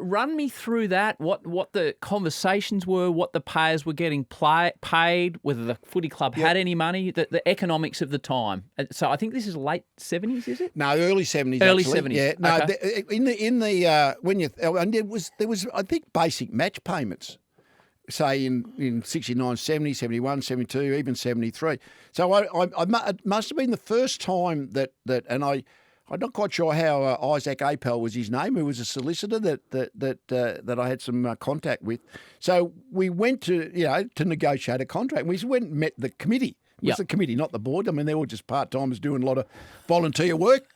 Run me through that, what the conversations were, what the players were getting paid, whether the footy club had any money, the economics of the time. So I think this is late 70s, is it? No, early 70s. Early actually. 70s. Yeah. No, Okay. and there was I think basic match payments, say in 69, 70, 71, 72, even 73. So it must have been the first time that I'm not quite sure how Isaac Apel was his name, who was a solicitor that I had some contact with. So we went to negotiate a contract. We went and met the committee. It was the committee, not the board. I mean, they're all just part-timers doing a lot of volunteer work.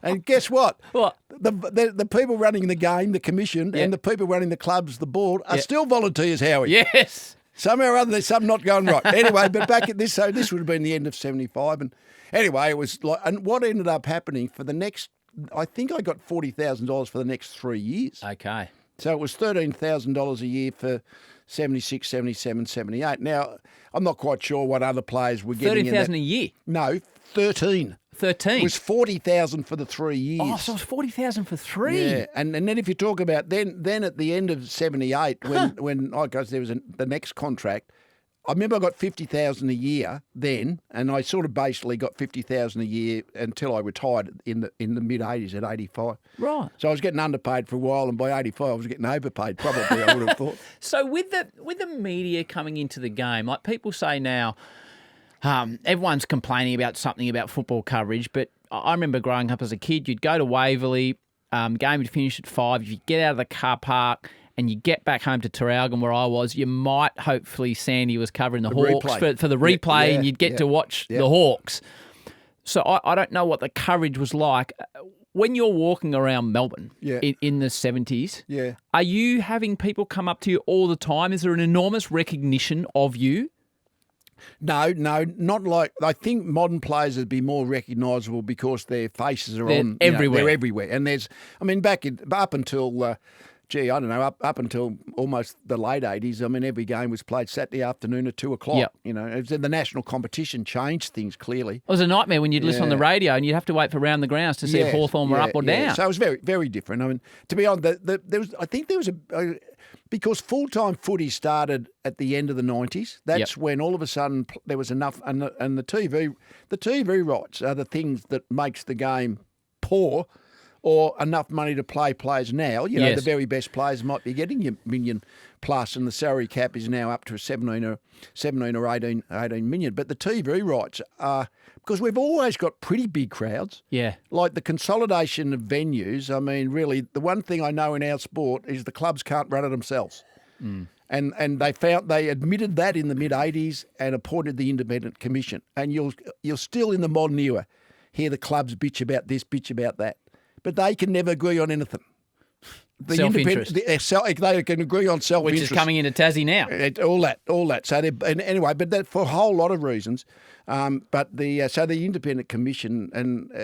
And guess what? What? The people running the game, the commission, and the people running the clubs, the board, are still volunteers, Howie. Yes. Somehow or other, there's something not going right. Anyway, but back at this, so this would have been the end of 75. And anyway, it was like, and what ended up happening for the next, I think I got $40,000 for the next 3 years. Okay. So it was $13,000 a year for 76, 77, 78. Now, I'm not quite sure what other players were getting. $30,000 a year? No, 13. 13. It was 40,000 for the 3 years. Oh, so it was 40,000 for three. Yeah, and then if you talk about then at the end of 78, when I guess there was the next contract, I remember I got 50,000 a year then, and I sort of basically got 50,000 a year until I retired in the mid 80s at 85. Right. So I was getting underpaid for a while, and by 85 I was getting overpaid. Probably I would have thought. So with the media coming into the game, like people say now. Everyone's complaining about something about football coverage, but I remember growing up as a kid, you'd go to Waverley, game would finish at 5, you'd get out of the car park and you get back home to Traralgon where I was, you might hopefully Sandy was covering the Hawks for the replay and you'd get to watch the Hawks. So I don't know what the coverage was like. When you're walking around Melbourne in the 70s, are you having people come up to you all the time? Is there an enormous recognition of you? No, not like. I think modern players would be more recognisable because their faces are everywhere. They're everywhere, and up until up until almost the late 80s. I mean, every game was played Saturday afternoon at 2:00. Yep. You know, the national competition changed things clearly. It was a nightmare when you'd listen on the radio and you'd have to wait for round the grounds to see if Hawthorn were up or down. So it was very, very different. I mean, to be honest, because full-time footy started at the end of the 90s. That's when all of a sudden there was enough, and the TV rights are the things that makes the game poor, or enough money to play players now. You know, the very best players might be getting $1 million plus, and the salary cap is now up to 17 or 18 million. But the TV rights are, because we've always got pretty big crowds. Yeah. Like the consolidation of venues. I mean, really, the one thing I know in our sport is the clubs can't run it themselves. Mm. And they admitted that in the mid-80s and appointed the independent commission. And you'll still in the modern era hear the clubs bitch about this, bitch about that. But they can never agree on anything. Self-interest. They can agree on self-interest. Which is coming into Tassie now. All that. So anyway, but that for a whole lot of reasons. But the independent commission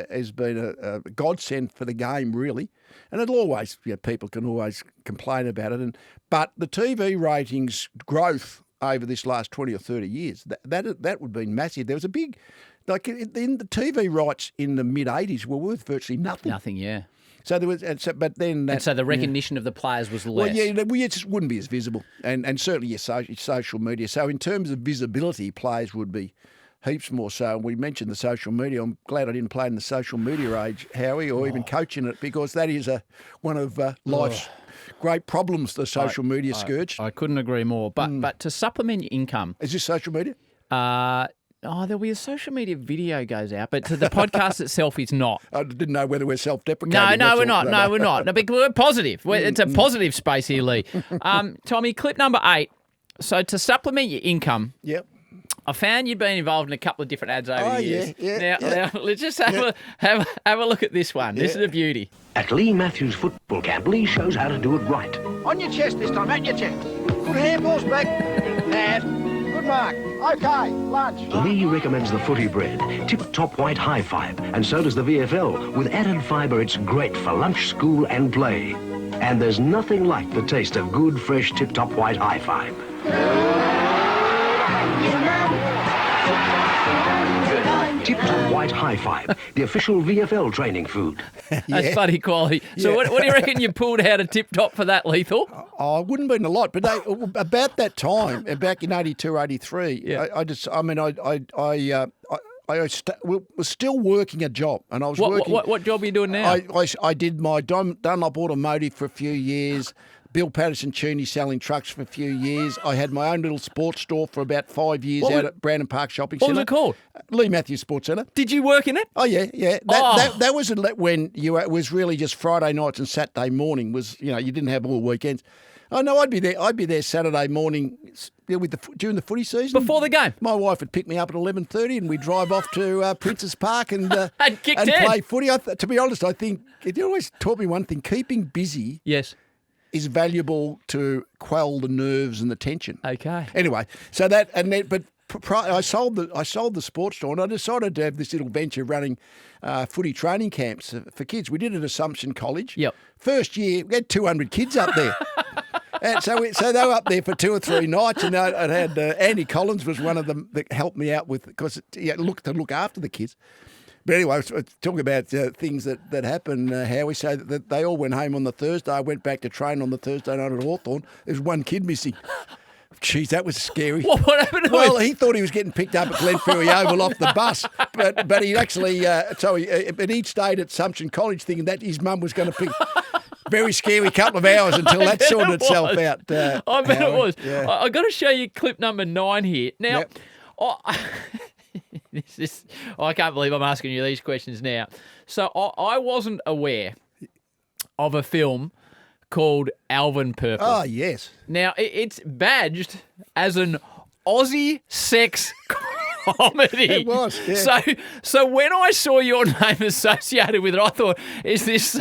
has been a godsend for the game, really. And it'll always, people can always complain about it. But the TV ratings growth over this last 20 or 30 years, that would have been massive. There was a big, in the TV rights in the mid 80s were worth virtually nothing. Nothing, yeah. So there was, but then so the recognition of the players was less. Well, it just wouldn't be as visible, and certainly your social media. So in terms of visibility, players would be heaps more so. We mentioned the social media. I'm glad I didn't play in the social media age, Howie, or even coach in it, because that is one of life's great problems, the social media scourge. I couldn't agree more. But to supplement your income... Is this social media? There'll be a social media video goes out, but to the podcast itself, it's not. I didn't know whether we're self-deprecating. No, we're not. No, we're not. No, because we're positive. It's a positive space here, Leigh. Tommy, clip number 8. So to supplement your income... Yep. I found you'd been involved in a couple of different ads over the years. Now, let's just have a look at this one. This is a beauty. At Leigh Matthews Football Camp, Leigh shows how to do it right. On your chest this time, at your chest. Good handballs back. There. Good mark. Okay, lunch. Leigh recommends the Footy bread, tip-top white high fibe, and so does the VFL. With added fibre, it's great for lunch, school and play. And there's nothing like the taste of good, fresh, tip-top white high fibe. Tip-top white high five, the official VFL training food. That's funny quality. So what do you reckon you pulled out of Tip Top for that, Lethal? Oh, it wouldn't have been a lot, but about that time, back in 82, 83, I was still working a job, and I was working. What job are you doing now? I did my Dunlop Automotive for a few years. Bill Patterson Cheney selling trucks for a few years. I had my own little sports store for about 5 years at Brandon Park Shopping Centre. What was it called? Leigh Matthews Sports Centre. Did you work in it? Oh yeah. That was when it was really just Friday nights and Saturday morning. You didn't have all weekends. Oh no, I'd be there Saturday morning during the footy season before the game. My wife would pick me up at 11:30, and we'd drive off to Princes Park and play footy. To be honest, I think it always taught me one thing: keeping busy. Yes. Is valuable to quell the nerves and the tension. Okay. Anyway, so I sold the sports store, and I decided to have this little venture running footy training camps for kids. We did it at Assumption College. Yep. First year, we had 200 kids up there. And so they were up there for 2 or 3 nights, and I had Andy Collins was one of them that helped me out with look after the kids. But anyway, I was talking about things that happened, Howie. So that they all went home on the Thursday. I went back to train on the Thursday night at Hawthorn. There was one kid missing. Jeez, that was scary. What happened to him? Well, he thought he was getting picked up at Glenferrie Oval off the bus, but he actually but he'd stayed at Assumption College thinking that his mum was going to pick. Very scary couple of hours until that sorted itself out. I bet it was. Yeah. I got to show you clip number 9 here. Now, I can't believe I'm asking you these questions now. So I wasn't aware of a film called Alvin Purple. Oh, yes. Now, it's badged as an Aussie sex comedy. It was, yeah. So when I saw your name associated with it, I thought, is this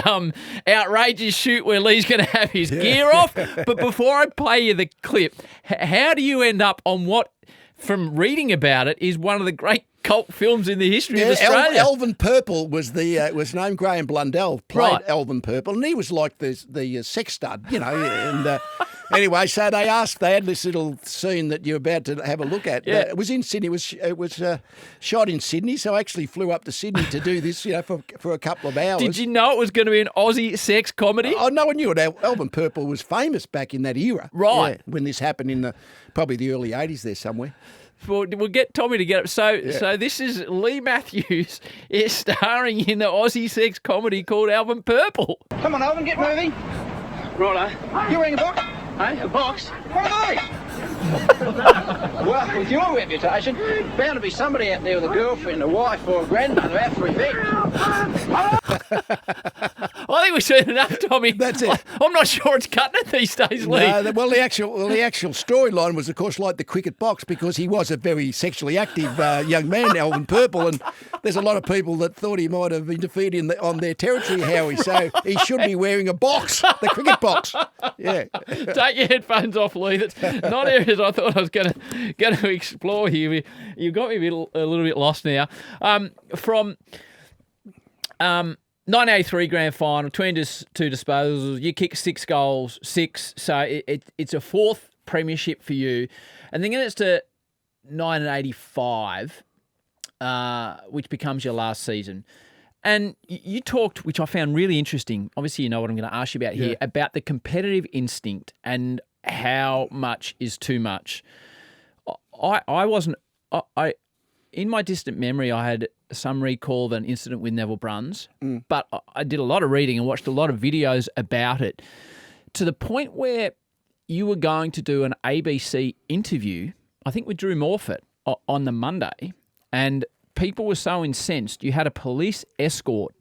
outrageous shoot where Leigh's going to have his gear off? But before I play you the clip, how do you end up on what, from reading about it, is one of the great cult films in the history of Australia? Alvin Purple was named Graham Blundell played Alvin Purple, and he was like the sex stud, and anyway, so they had this little scene that you're about to have a look at. Yeah. It was in Sydney. It was shot in Sydney, so I actually flew up to Sydney to do this, for a couple of hours. Did you know it was going to be an Aussie sex comedy? Oh, no one knew it. Alvin Purple was famous back in that era. Right. Yeah, when this happened in probably the early 80s there somewhere. We'll get Tommy to get up. So this is Leigh Matthews is starring in the Aussie sex comedy called Alvin Purple. Come on, Alvin, get moving. Righto. You wearing a box? Hey, a box? What are they? Well, with your reputation, bound to be somebody out there with a girlfriend, a wife, or a grandmother out for revenge. I think we've seen enough, Tommy. That's it. I'm not sure it's cutting it these days, Leigh. No, the actual storyline was, of course, like the cricket box, because he was a very sexually active young man, Alvin Purple, and there's a lot of people that thought he might have interfered on their territory, Howie. So he should be wearing a box, the cricket box. Yeah. Take your headphones off, Leigh. That's not areas I thought I was going to explore here. You've got me a little bit lost now. From 1983 grand final, 22 disposals, you kick 6 goals, 6. So it's a 4th premiership for you. And then it's to 1985, which becomes your last season. And you talked, which I found really interesting, obviously you know what I'm going to ask you about here, about the competitive instinct and how much is too much. I wasn't, in my distant memory, I had some recall of an incident with Neville Bruns, but I did a lot of reading and watched a lot of videos about it, to the point where you were going to do an ABC interview, I think with Drew Morfitt, on the Monday, and people were so incensed, you had a police escort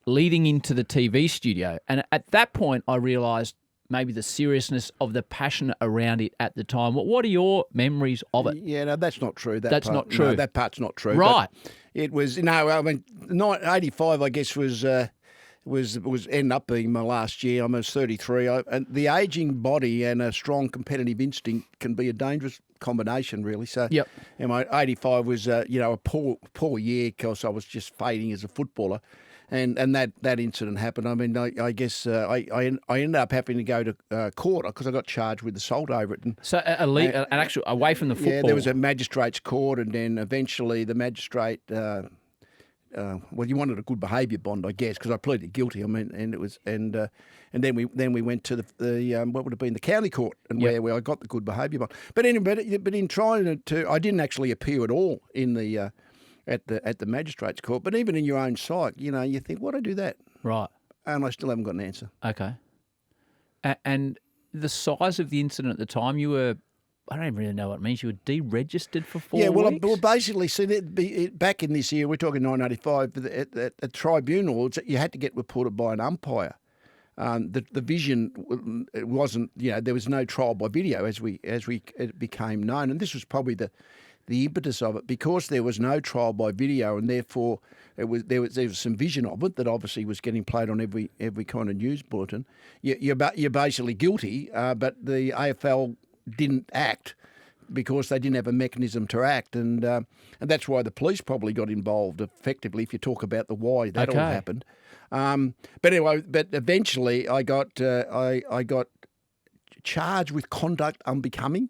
leading into the TV studio. And at that point, I realised maybe the seriousness of the passion around it at the time. What are your memories of it? Yeah, no, that's not true. That's not true. No, that part's not true. Right. But it was, 85, I guess, was ended up being my last year. I was 33. And the ageing body and a strong competitive instinct can be a dangerous combination, really. So, 85 was, a poor year because I was just fading as a footballer. And that incident happened. I mean, I guess I ended up having to go to court because I got charged with assault over it. And, So an actual away from the football. Yeah, there was a magistrate's court, and then eventually the magistrate. Well, you wanted a good behaviour bond, I guess, because I pleaded guilty. I mean, and it was, and then we went to the what would have been the county court, and where I got the good behaviour bond. But anyway, but in trying to, I didn't actually appear at all in the at the magistrate's court. But even in your own psyche, you think, why'd I do that? Right. And I still haven't got an answer. Okay. And the size of the incident at the time, you were. I don't even really know what it means. You were deregistered for 4 weeks? Well, basically, see, back in this year, we're talking 1985, at the tribunal, you had to get reported by an umpire. The vision, it wasn't, there was no trial by video as it became known, and this was probably the impetus of it, because there was no trial by video, and therefore there was some vision of it that obviously was getting played on every kind of news bulletin. You're basically guilty, but the AFL didn't act because they didn't have a mechanism to act, and that's why the police probably got involved effectively. If you talk about the why that all happened, but anyway, but eventually I got charged with conduct unbecoming.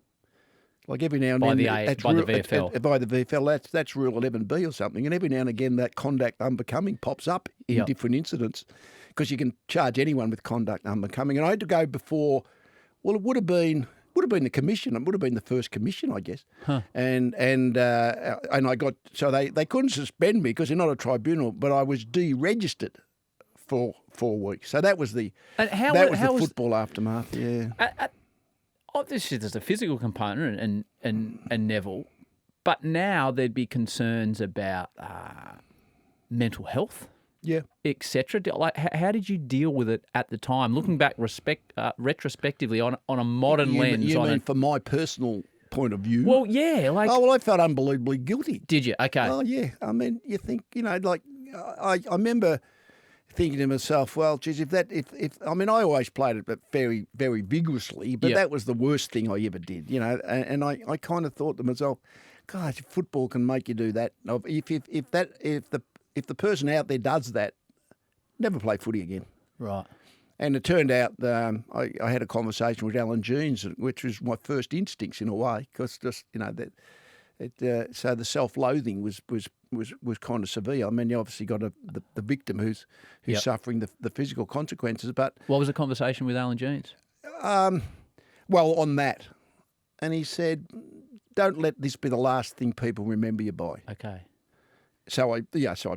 Like every now and then, by the VFL. By the VFL, that's Rule 11B or something, and every now and again that conduct unbecoming pops up in different incidents, because you can charge anyone with conduct unbecoming. And I had to go before. Well, it would have been the commission. It would have been the first commission, I guess. Huh. And I got, so they couldn't suspend me because they're not a tribunal, but I was deregistered for 4 weeks. So that was the football aftermath. Yeah. Obviously, there's a physical component and Neville, but now there'd be concerns about mental health. Yeah, etc. Like, how did you deal with it at the time? Looking back, retrospectively on a modern lens. You mean from my personal point of view? Well, yeah. I felt unbelievably guilty. Did you? Okay. Oh yeah. I mean, you think I remember thinking to myself, well, geez, if I mean, I always played it, but very, very vigorously. But that was the worst thing I ever did. And I kind of thought to myself, gosh, football can make you do that. If the person out there does that, never play footy again. Right. And it turned out I had a conversation with Alan Jeans, which was my first instincts in a way, because just so the self-loathing was kind of severe. I mean, you obviously got the victim who's suffering the physical consequences. But what was the conversation with Alan Jeans? Well, on that, and he said, "Don't let this be the last thing people remember you by." Okay. So I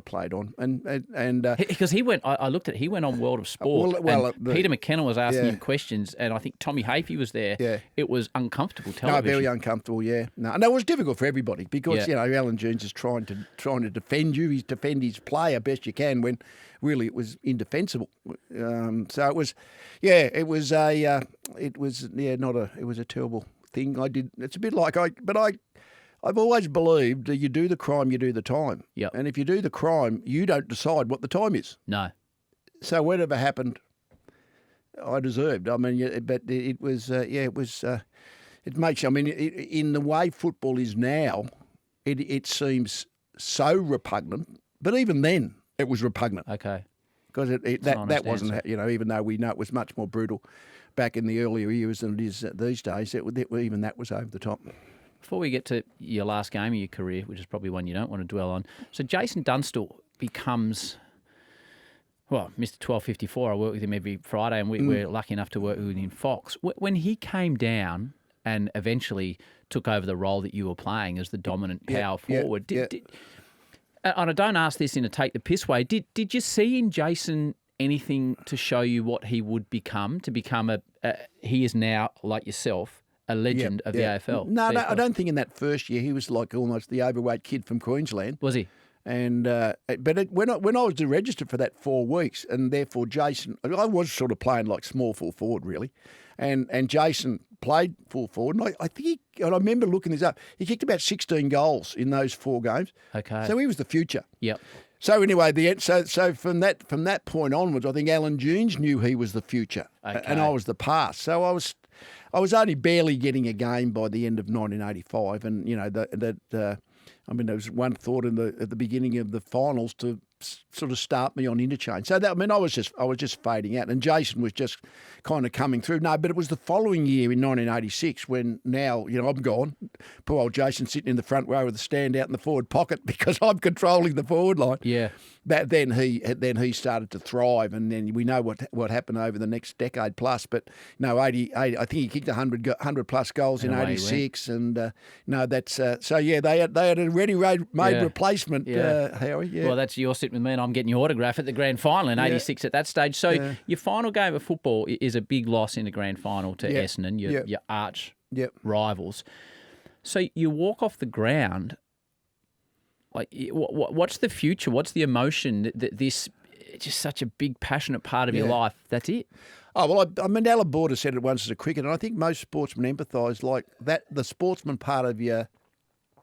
played on, and because he went. I looked at. He went on World of Sport. Peter McKenna was asking him questions, and I think Tommy Hafey was there. Yeah. It was uncomfortable television. No, very uncomfortable. Yeah, no, and it was difficult for everybody because Alan Jones is trying to defend you. He's defend his player best you can when really it was indefensible. So it was, it was a terrible thing. I did. It's a bit like I've always believed that you do the crime, you do the time. Yep. And if you do the crime, you don't decide what the time is. No. So whatever happened, I deserved. I mean, but it was, it was, it makes, I mean, in the way football is now, it seems so repugnant. But even then, it was repugnant. Okay. Because that wasn't, even though we know it was much more brutal back in the earlier years than it is these days, even that was over the top. Before we get to your last game of your career, which is probably one you don't want to dwell on, so Jason Dunstall becomes, Mr. 1254. I work with him every Friday, and we're lucky enough to work with him in Fox. When he came down and eventually took over the role that you were playing as the dominant power forward, and I don't ask this in a take the piss way, did you see in Jason anything to show you what he would become, he is now, like yourself, a legend of the AFL. No, I don't think in that first year he was like almost the overweight kid from Queensland. Was he? And when I was deregistered for that 4 weeks, and therefore Jason, I was sort of playing like small full forward really, and Jason played full forward, and I think I remember looking this up. He kicked about 16 goals in those 4 games. Okay. So he was the future. Yep. So anyway, so from that point onwards, I think Alan Jeans knew he was the future, and I was the past. So I was only barely getting a game by the end of 1985, and there was one thought at the beginning of the finals to sort of start me on interchange. So that, I mean, I was just fading out, and Jason was just kind of coming through. No, but it was the following year in 1986 when now, I'm gone. Poor old Jason sitting in the front row with the stand out in the forward pocket because I'm controlling the forward line. Yeah. But then he started to thrive, and then we know what happened over the next decade plus. But no, 88. I think he kicked 100 plus goals in 86, and that's so yeah. They had a ready-made replacement. Howie. Yeah. Well, that's you're sitting with me, and I'm getting your autograph at the grand final in '86 at that stage. So your final game of football is a big loss in the grand final to Essendon, your arch rivals. So you walk off the ground. Like, what's the future? What's the emotion that this just such a big, passionate part of your life? That's it. Oh, well, I mean, Alan Border said it once as a cricketer, and I think most sportsmen empathise like that. The sportsman part of you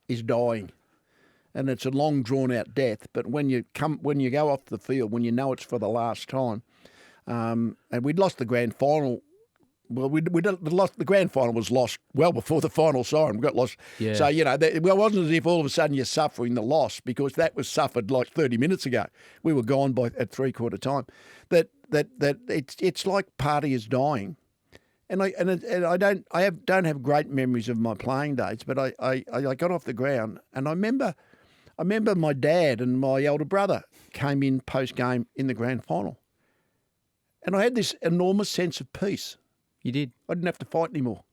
is dying, and it's a long, drawn-out death. But when you go off the field, when you know it's for the last time, and we'd lost the grand final. Well, the grand final was lost well before the final siren. We got lost. Yeah. So, it wasn't as if all of a sudden you're suffering the loss, because that was suffered like 30 minutes ago. We were gone at three-quarter time. That it's like party is dying. And I don't have great memories of my playing days, but I got off the ground, and I remember my dad and my elder brother came in post-game in the grand final. And I had this enormous sense of peace. You did. I didn't have to fight anymore.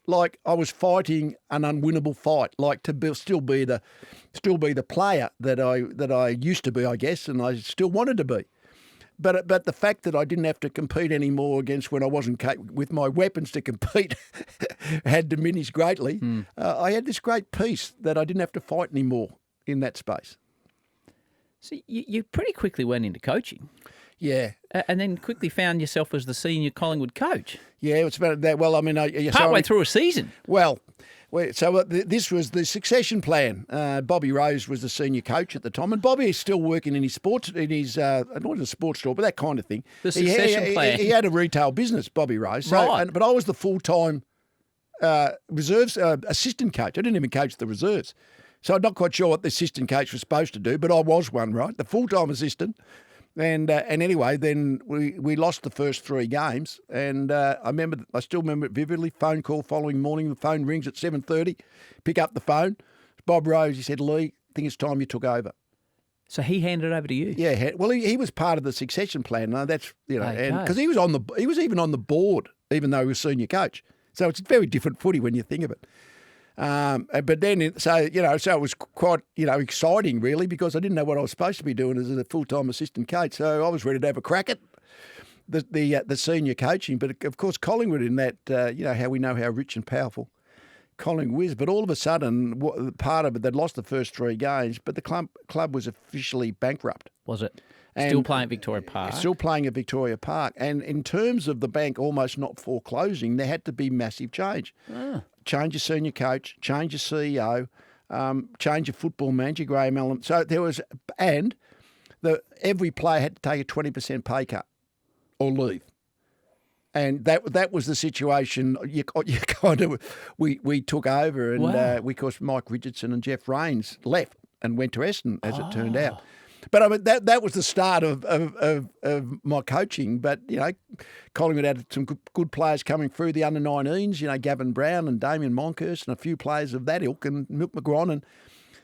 Like I was fighting an unwinnable fight. Like still be the player that I used to be, I guess, and I still wanted to be. But the fact that I didn't have to compete anymore against when I wasn't with my weapons to compete had diminished greatly. I had this great peace that I didn't have to fight anymore in that space. So you pretty quickly went into coaching. Yeah. And then quickly found yourself as the senior Collingwood coach. Yeah, it's about that. Well, I mean... Partway through a season. Well, so this was the succession plan. Bobby Rose was the senior coach at the time, and Bobby is still working in his sports, not in a sports store, but that kind of thing. The succession plan. He had a retail business, Bobby Rose. So, right. But I was the full-time reserves assistant coach. I didn't even coach the reserves. So I'm not quite sure what the assistant coach was supposed to do, but I was one, right? The full-time assistant. And anyway, then we lost the first 3 games, and I still remember it vividly. Phone call following morning. The phone rings at 7:30. Pick up the phone. Bob Rose. He said, "Leigh, I think it's time you took over." So he handed it over to you. Yeah. Well, he was part of the succession plan. No, that's Okay. and because he was even on the board, even though he was senior coach. So it's very different footy when you think of it. But then, so it was quite, exciting really, because I didn't know what I was supposed to be doing as a full-time assistant coach. So I was ready to have a crack at the senior coaching. But of course, Collingwood in that, how we know how rich and powerful Collingwood is. But all of a sudden, part of it, they'd lost the first 3 games, but the club was officially bankrupt. Was it? Still playing at Victoria Park. Still playing at Victoria Park. And in terms of the bank almost not foreclosing, there had to be massive change. Change your senior coach, change your CEO, change your football manager, Graham Allen. So there was, and every player had to take a 20% pay cut or leave. And that was the situation. We took over, and of course Mike Richardson and Jeff Rains left and went to Essendon, as it turned out. But I mean that was the start of my coaching. But Collingwood had some good players coming through the under-19s. Gavin Brown and Damien Monkhurst and a few players of that ilk, and Mick McGron,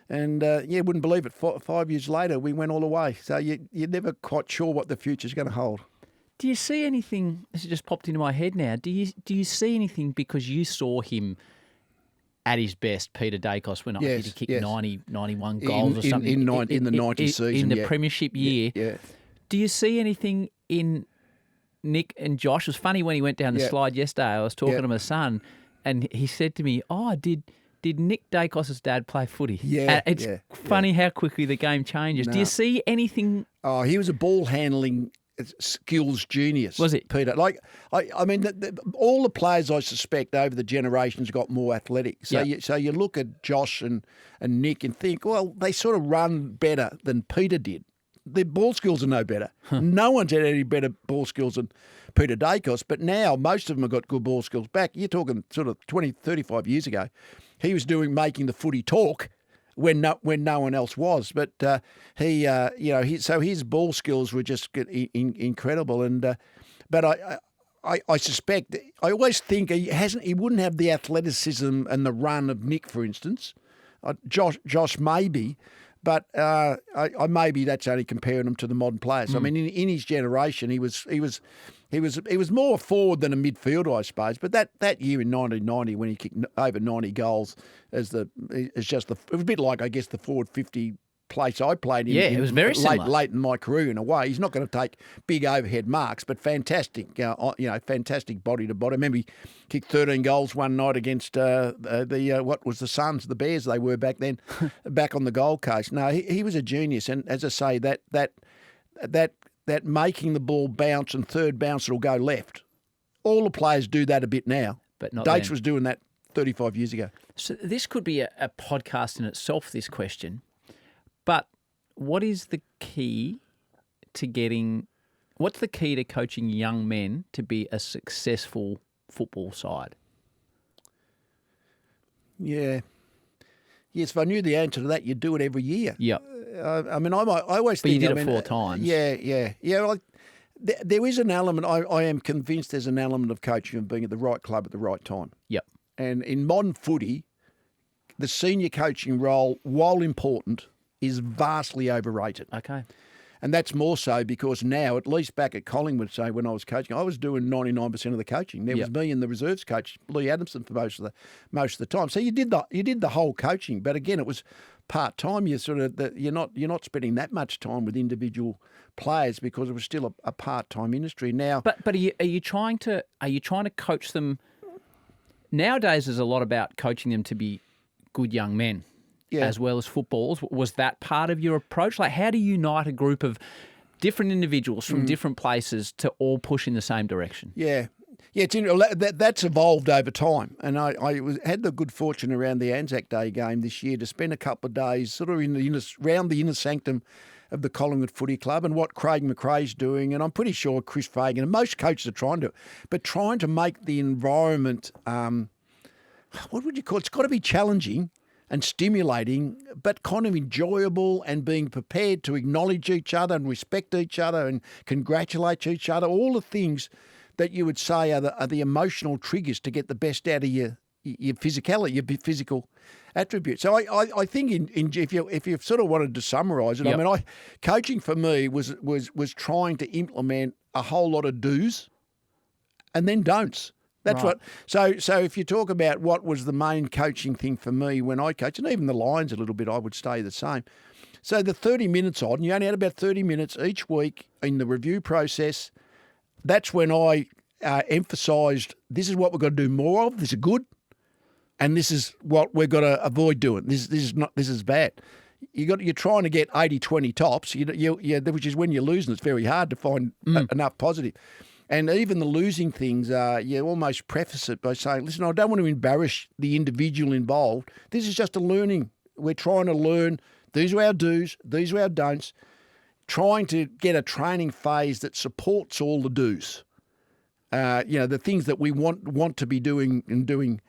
and wouldn't believe it. 5 years later, we went all the way. So you're never quite sure what the future's going to hold. Do you see anything? This has just popped into my head now. Do you see anything because you saw him at his best, Peter Dacos, when he kicked 90, 91 goals or something in the 90 season. In the premiership year. Yeah. Do you see anything in Nick and Josh? It was funny when he went down the slide yesterday. I was talking to my son, and he said to me, did Nick Dacos' dad play footy? Yeah. It's funny how quickly the game changes. No. Do you see anything? Oh, he was a ball handling skills genius. Was it? Peter? Like, I mean, all the players I suspect over the generations got more athletic. So you look at Josh and Nick and think, well, they sort of run better than Peter did. Their ball skills are no better. No one's had any better ball skills than Peter Dacos, but now most of them have got good ball skills back. You're talking sort of 20, 35 years ago. He was making the footy talk when no one else was. But so his ball skills were just incredible. And but I suspect, I always think he wouldn't have the athleticism and the run of Nick, for instance. Josh maybe. But maybe that's only comparing him to the modern players. I mean, in his generation, he was more forward than a midfielder, I suppose. But that year in 1990, when he kicked over 90 goals, it was a bit like, I guess, the forward 50 place I played in. Yeah, it was very similar. Late in my career, in a way. He's not going to take big overhead marks, but fantastic, fantastic body to body. I remember he kicked 13 goals one night against what was the Suns, the Bears they were back then, back on the Gold Coast. No, he was a genius, and as I say, that making the ball bounce and third bounce it'll go left. All the players do that a bit now, but not Dates then. was doing that 35 years ago. So this could be a podcast in itself, this question. But what is the key to what's the key to coaching young men to be a successful football side? Yeah. Yes, if I knew the answer to that, you'd do it every year. Yeah. I mean, I always but think... you did it 4 times. Yeah. Well, there is an element, I am convinced there's an element of coaching of being at the right club at the right time. Yep. And in modern footy, the senior coaching role, while important, is vastly overrated. Okay. And that's more so because now, at least back at Collingwood, say, when I was coaching, I was doing 99% of the coaching. There was me and the reserves coach, Leigh Adamson, for most of the time. So you did the whole coaching, but again, it was part-time. You're not spending that much time with individual players because it was still a part-time industry. Now, but are you trying to coach them? Nowadays, there's a lot about coaching them to be good young men. Yeah. As well as footballers. Was that part of your approach? Like, how do you unite a group of different individuals from different places to all push in the same direction? Yeah. That's evolved over time. And I had the good fortune around the Anzac Day game this year to spend a couple of days sort of around the inner sanctum of the Collingwood Footy Club and what Craig McRae's doing. And I'm pretty sure Chris Fagan and most coaches are trying to make the environment, what would you call it? It's got to be challenging and stimulating, but kind of enjoyable, and being prepared to acknowledge each other and respect each other and congratulate each other. All the things that you would say are the emotional triggers to get the best out of your physicality, your physical attributes. So I think if you sort of wanted to summarise it, I mean, coaching for me was trying to implement a whole lot of do's and then don'ts. That's right. So if you talk about what was the main coaching thing for me when I coached, and even the Lions a little bit, I would stay the same. So the 30 minutes on, you only had about 30 minutes each week in the review process. That's when I emphasised this is what we've got to do more of. This is good, and this is what we've got to avoid doing. This is bad. You're trying to get 80-20 tops, which is when you're losing. It's very hard to find enough positive. And even the losing things, you almost preface it by saying, listen, I don't want to embarrass the individual involved. This is just a learning. We're trying to learn. These are our do's. These are our don'ts. Trying to get a training phase that supports all the do's. The things that we want to be doing and doing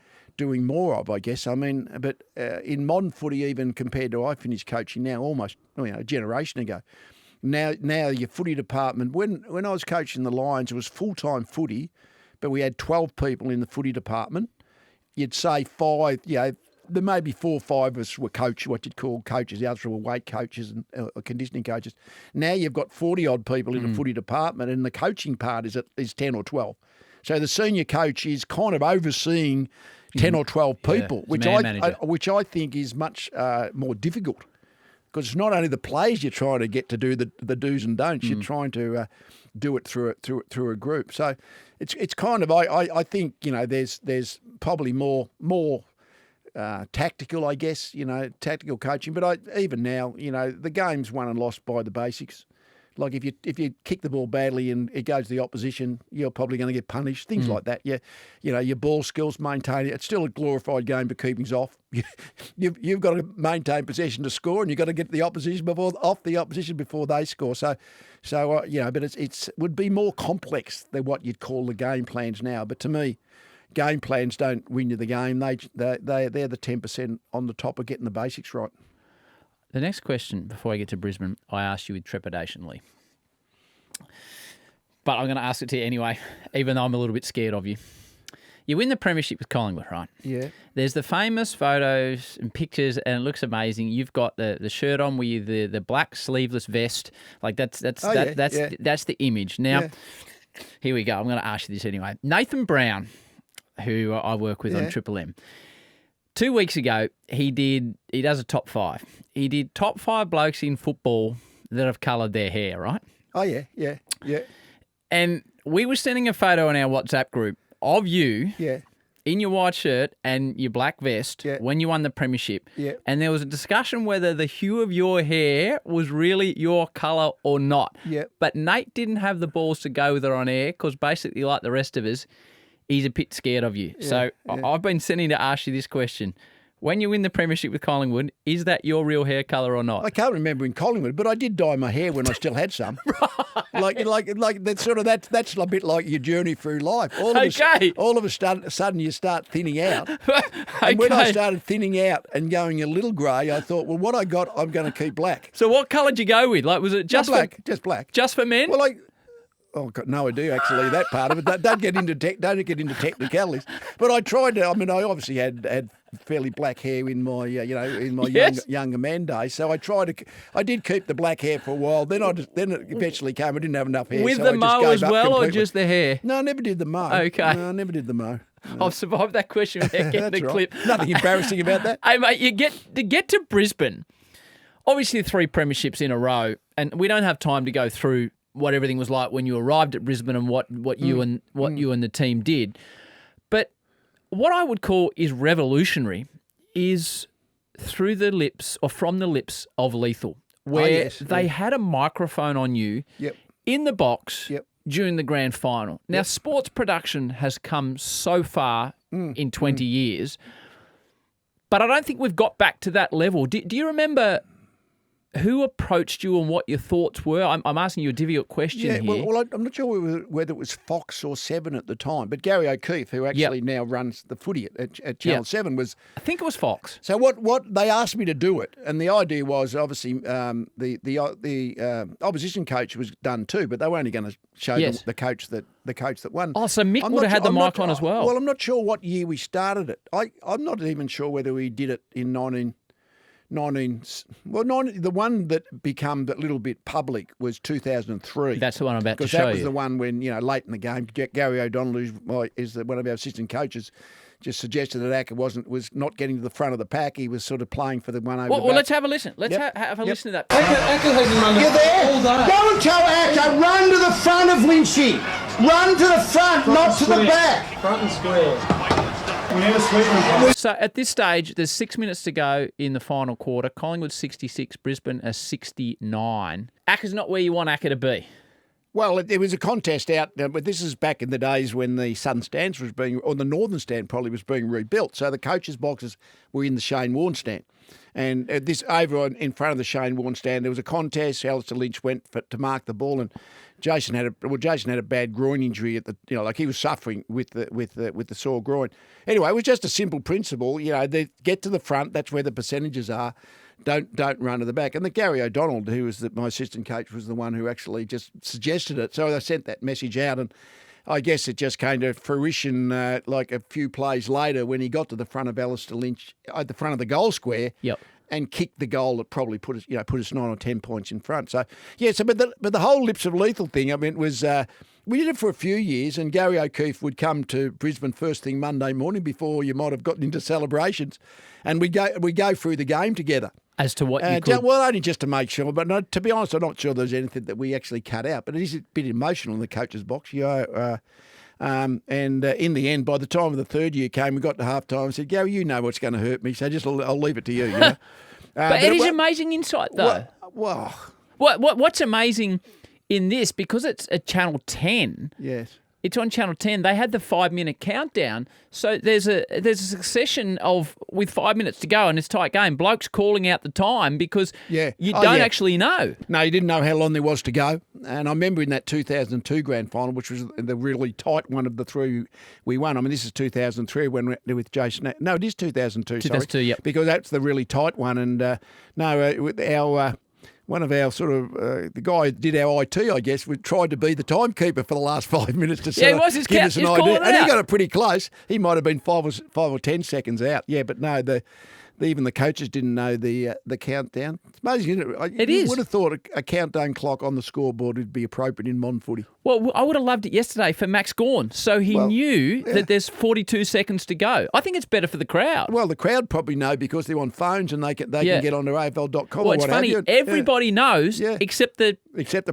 more of, I guess. I mean, but in modern footy, even compared to I finished coaching now almost a generation ago, Now your footy department, when I was coaching the Lions, it was full-time footy, but we had 12 people in the footy department. You'd say 5, there may be 4 or 5 of us were coaches, what you'd call coaches. The others were weight coaches and conditioning coaches. Now you've got 40-odd people in the footy department, and the coaching part is 10 or 12. So the senior coach is kind of overseeing 10 or 12 people, which I think is much more difficult. Because it's not only the players you're trying to get to do the do's and don'ts, you're trying to do it through a group. So it's kind of I think there's probably more tactical, I guess, tactical coaching. But even now, the game's won and lost by the basics. Like if you kick the ball badly and it goes to the opposition, you're probably going to get punished. Things like that. Your ball skills, maintain it. It's still a glorified game for keeping's off. You've got to maintain possession to score, and you've got to get the opposition before they score. So but it would be more complex than what you'd call the game plans now. But to me, game plans don't win you the game. They're the 10% on the top of getting the basics right. The next question, before I get to Brisbane, I asked you with trepidation, Leigh. But I'm going to ask it to you anyway, even though I'm a little bit scared of you. You win the premiership with Collingwood, right? Yeah. There's the famous photos and pictures, and it looks amazing. You've got the shirt on with the black sleeveless vest. Like that's the image. Now, here we go. I'm going to ask you this anyway. Nathan Brown, who I work with on Triple M, 2 weeks ago he does a top 5. He did top 5 blokes in football that have coloured their hair, right? Oh yeah. And we were sending a photo in our WhatsApp group of you in your white shirt and your black vest when you won the premiership. Yeah. And there was a discussion whether the hue of your hair was really your colour or not. Yeah. But Nate didn't have the balls to go with it on air because basically, like the rest of us, he's a bit scared of you. So I've been sending to ask you this question. When you win the premiership with Collingwood, is that your real hair colour or not? I can't remember in Collingwood, but I did dye my hair when I still had some. Right. Like that's that's a bit like your journey through life. All of a sudden you start thinning out. And when I started thinning out and going a little grey, I thought, well, what I got, I'm going to keep black. So what colour did you go with? Like, was it just black? Just black. Just for men? Well, I've got no idea actually that part of it. Don't get into technicalities. But I tried to. I mean, I obviously had fairly black hair in my younger man days. So I did keep the black hair for a while. Then it eventually came. I didn't have enough hair. With so the I just mow gave as up well, completely. or just the hair? No, I never did the mow. Okay. No, I never did the mow. No. I've survived that question without getting the clip. Nothing embarrassing about that. Hey, mate, you get to Brisbane. Obviously, 3 premierships in a row, and we don't have time to go through what everything was like when you arrived at Brisbane and what you and the team did. But what I would call is revolutionary is from the lips of Lethal, where they had a microphone on you in the box during the grand final. Now, sports production has come so far in 20 years, but I don't think we've got back to that level. Do you remember who approached you and what your thoughts were? I'm asking you a difficult question here. Well, I'm not sure whether it was Fox or 7 at the time, but Gary O'Keefe, who actually now runs the footy at Channel 7, was... I think it was Fox. So what they asked me to do it, and the idea was obviously the opposition coach was done too, but they were only going to show them the coach that won. Oh, so Mick would have had the mic on as well. Well, I'm not sure what year we started it. I'm not even sure whether we did it in the one that became a little bit public was 2003. That's the one I'm about to show you. Because that was the one when, late in the game, Gary O'Donnell, who is one of our assistant coaches, just suggested that Acker was not getting to the front of the pack. He was sort of playing for the one over the back. Well, let's have a listen. Let's have a listen to that. Acker hasn't run all day. Go and tell Acker, run to the front of Lynchy. Run to the front, not to the back. Front and square. So at this stage, there's 6 minutes to go in the final quarter. Collingwood 66, Brisbane 69. Acker's not where you want Acker to be. Well, it was a contest out, but this is back in the days when the southern stands or the northern stand probably was being rebuilt. So the coaches' boxes were in the Shane Warne stand. And this over in front of the Shane Warne stand, there was a contest. Alistair Lynch went to mark the ball, and Jason had a bad groin injury at like he was suffering with the sore groin. Anyway, it was just a simple principle. They get to the front. That's where the percentages are. Don't run to the back. And the Gary O'Donnell, who was my assistant coach, was the one who actually just suggested it. So I sent that message out, and I guess it just came to fruition like a few plays later when he got to the front of Alistair Lynch at the front of the goal square. Yep. And kicked the goal that probably put us 9 or 10 points in front. So but the whole Lips of Lethal thing, I mean, it was we did it for a few years, and Gary O'Keefe would come to Brisbane first thing Monday morning before you might have gotten into celebrations, and we go through the game together. As to what you could... Well, only just to make sure, but no, to be honest, I'm not sure there's anything that we actually cut out. But it is a bit emotional in the coach's box, and in the end, by the time of the third year came, we got to half time and said, Gary, you know what's going to hurt me, so I'll leave it to you. But it is amazing insight, though. Well, what's amazing in this, because it's at Channel 10, yes, It's on Channel 10. They had the 5-minute countdown. So there's a succession of, with 5 minutes to go and it's a tight game, blokes calling out the time because you don't actually know. No, you didn't know how long there was to go. And I remember in that 2002 grand final, which was the really tight one of the three we won. I mean, this is 2003 when we with Jason. No, it is 2002. 2002, sorry, yep. Because that's the really tight one. And one of our sort of, the guy who did our IT, I guess, we tried to be the timekeeper for the last 5 minutes to he was. give us an idea. And he got it pretty close. He might have been 5 or 10 seconds out. Yeah, but no, even the coaches didn't know the countdown. It's amazing, isn't it? It you is. would have thought a countdown clock on the scoreboard would be appropriate in modern footy. Well, I would have loved it yesterday for Max Gawn. So he knew that there's 42 seconds to go. I think it's better for the crowd. Well, the crowd probably know because they're on phones and they can get onto AFL.com well, or it's what funny. have you. Everybody knows except the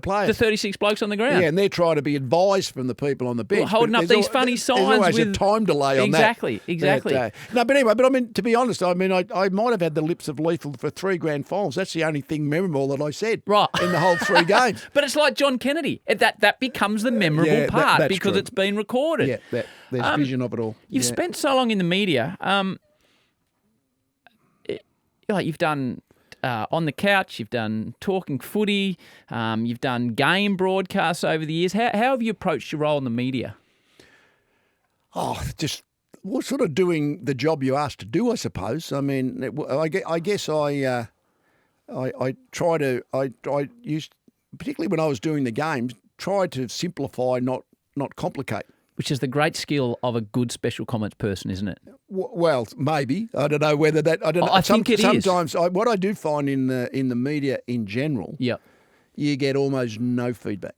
players. The 36 blokes on the ground. Yeah, and they're trying to be advised from the people on the bench. Well, holding up these funny signs. There's always with a time delay on that. Exactly. But anyway, I mean, to be honest, I mean, I might have had the lips of lethal for 3 grand finals. That's the only thing memorable that I said in the whole 3 games. But it's like John Kennedy. That becomes the memorable part that's because true. It's been recorded. Yeah, there's vision of it all. You've spent so long in the media. You've done on the couch, you've done talking footy, you've done game broadcasts over the years. How have you approached your role in the media? Oh, just sort of doing the job you asked to do, I suppose. I mean, I guess I try to, I used, particularly when I was doing the games, try to simplify, not complicate. Which is the great skill of a good special comments person, isn't it? Well, maybe. I don't know whether that. I don't know. I think it is. Sometimes what I do find in the media in general, you get almost no feedback.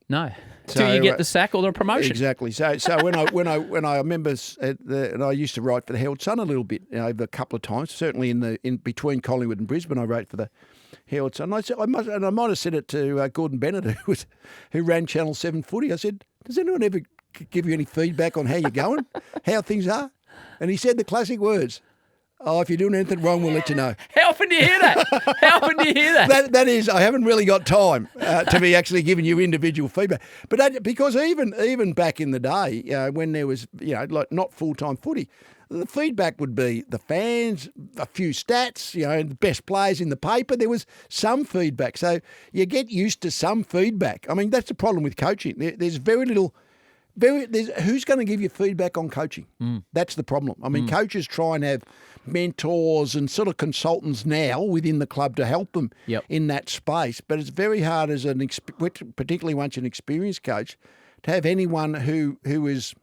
No. Till you get the sack or the promotion. Exactly. So when I remember, and I used to write for the Herald Sun a little bit over a couple of times. Certainly in between Collingwood and Brisbane, I wrote for the Herald Sun. I might have said it to Gordon Bennett, who ran Channel 7 Footy. I said, "Does anyone ever give you any feedback on how you're going, how things are?" And he said the classic words, "Oh, if you're doing anything wrong, we'll let you know." How often do you hear that? How often do you hear that? That is, I haven't really got time to be actually giving you individual feedback. But because even back in the day, when there was, like not full-time footy, the feedback would be the fans, a few stats, the best players in the paper. There was some feedback. So you get used to some feedback. I mean, that's the problem with coaching. There's very little... who's going to give you feedback on coaching? That's the problem. I mean, coaches try and have mentors and sort of consultants now within the club to help them in that space. But it's very hard as particularly once you're an experienced coach, to have anyone who is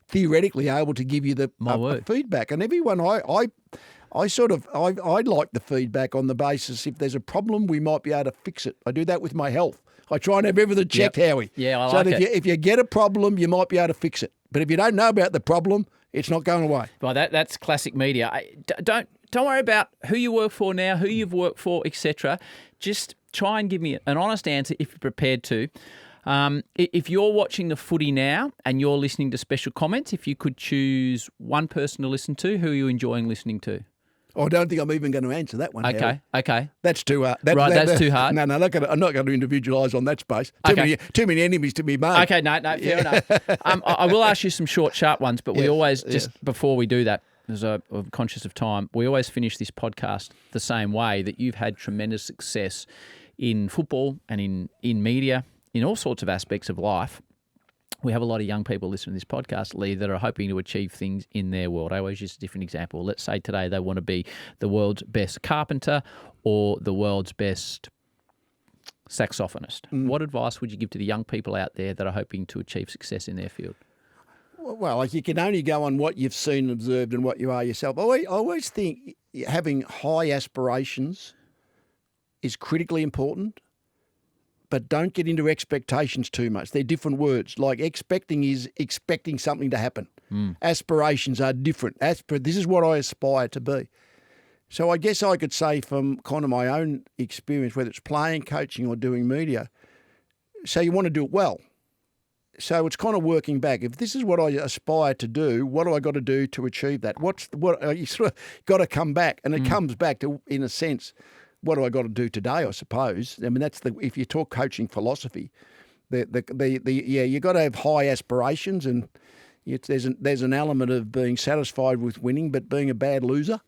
theoretically able to give you the feedback. And everyone, I like the feedback on the basis if there's a problem, we might be able to fix it. I do that with my health. I try and have everything checked, Howie. Yeah, I like it. So if you get a problem, you might be able to fix it. But if you don't know about the problem, it's not going away. Well, that's classic media. Don't worry about who you work for now, who you've worked for, etc. Just try and give me an honest answer if you're prepared to. If you're watching the footy now and you're listening to special comments, if you could choose one person to listen to, who are you enjoying listening to? Oh, I don't think I'm even going to answer that one. Okay, Howie. That's too hard. That's too hard. No, I'm not going to individualise on that space. Too many enemies to be made. Okay, no, fair enough. I will ask you some short, sharp ones, but we always, before we do that, because I'm conscious of time, we always finish this podcast the same way, that you've had tremendous success in football and in media, in all sorts of aspects of life. We have a lot of young people listening to this podcast, Leigh, that are hoping to achieve things in their world. I always use a different example. Let's say today they want to be the world's best carpenter or the world's best saxophonist. What advice would you give to the young people out there that are hoping to achieve success in their field? Well, you can only go on what you've seen and observed and what you are yourself. I always think having high aspirations is critically important. But don't get into expectations too much. They're different words. Like expecting is expecting something to happen. Aspirations are different. This is what I aspire to be. So I guess I could say from kind of my own experience, whether it's playing, coaching or doing media, so you want to do it well. So it's kind of working back. If this is what I aspire to do, what do I got to do to achieve that? You sort of got to come back, and it comes back to, in a sense, what do I got to do today, I suppose? I mean, if you talk coaching philosophy, You got to have high aspirations, and there's an element of being satisfied with winning, but being a bad loser.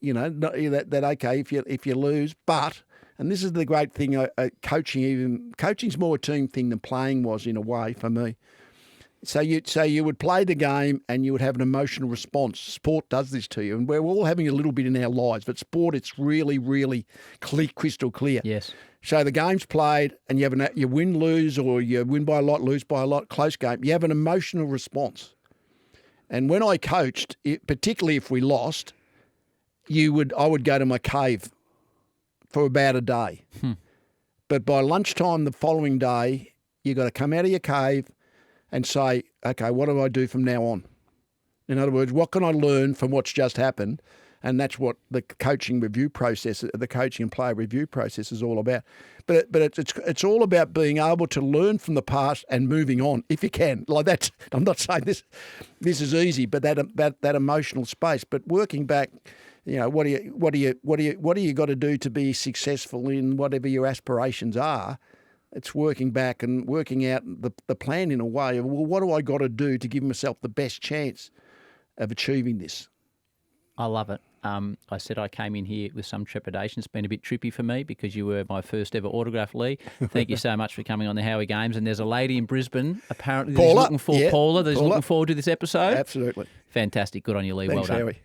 You know, that okay if you lose, but. And this is the great thing, coaching's more a team thing than playing was in a way for me. So you would play the game and you would have an emotional response. Sport does this to you, and we're all having a little bit in our lives, but sport, it's really, really crystal clear. Yes. So the game's played and you win, lose, or you win by a lot, lose by a lot, close game. You have an emotional response. And when I coached, particularly if we lost, I would go to my cave for about a day. But by lunchtime the following day, you got to come out of your cave and say, okay, what do I do from now on? In other words, what can I learn from what's just happened? And that's what the coaching review process, the coaching and player review process is all about. But it's all about being able to learn from the past and moving on, if you can. Like that, I'm not saying this is easy, but that emotional space. But working back, you know, what do you got to do to be successful in whatever your aspirations are? It's working back and working out the plan in a way of, well, what do I got to do to give myself the best chance of achieving this? I love it. I said I came in here with some trepidation. It's been a bit trippy for me because you were my first ever autograph, Leigh. Thank you so much for coming on the Howie Games. And there's a lady in Brisbane, apparently, Paula, looking forward to this episode. Absolutely. Fantastic. Good on you, Leigh. Thanks, well done. Howie.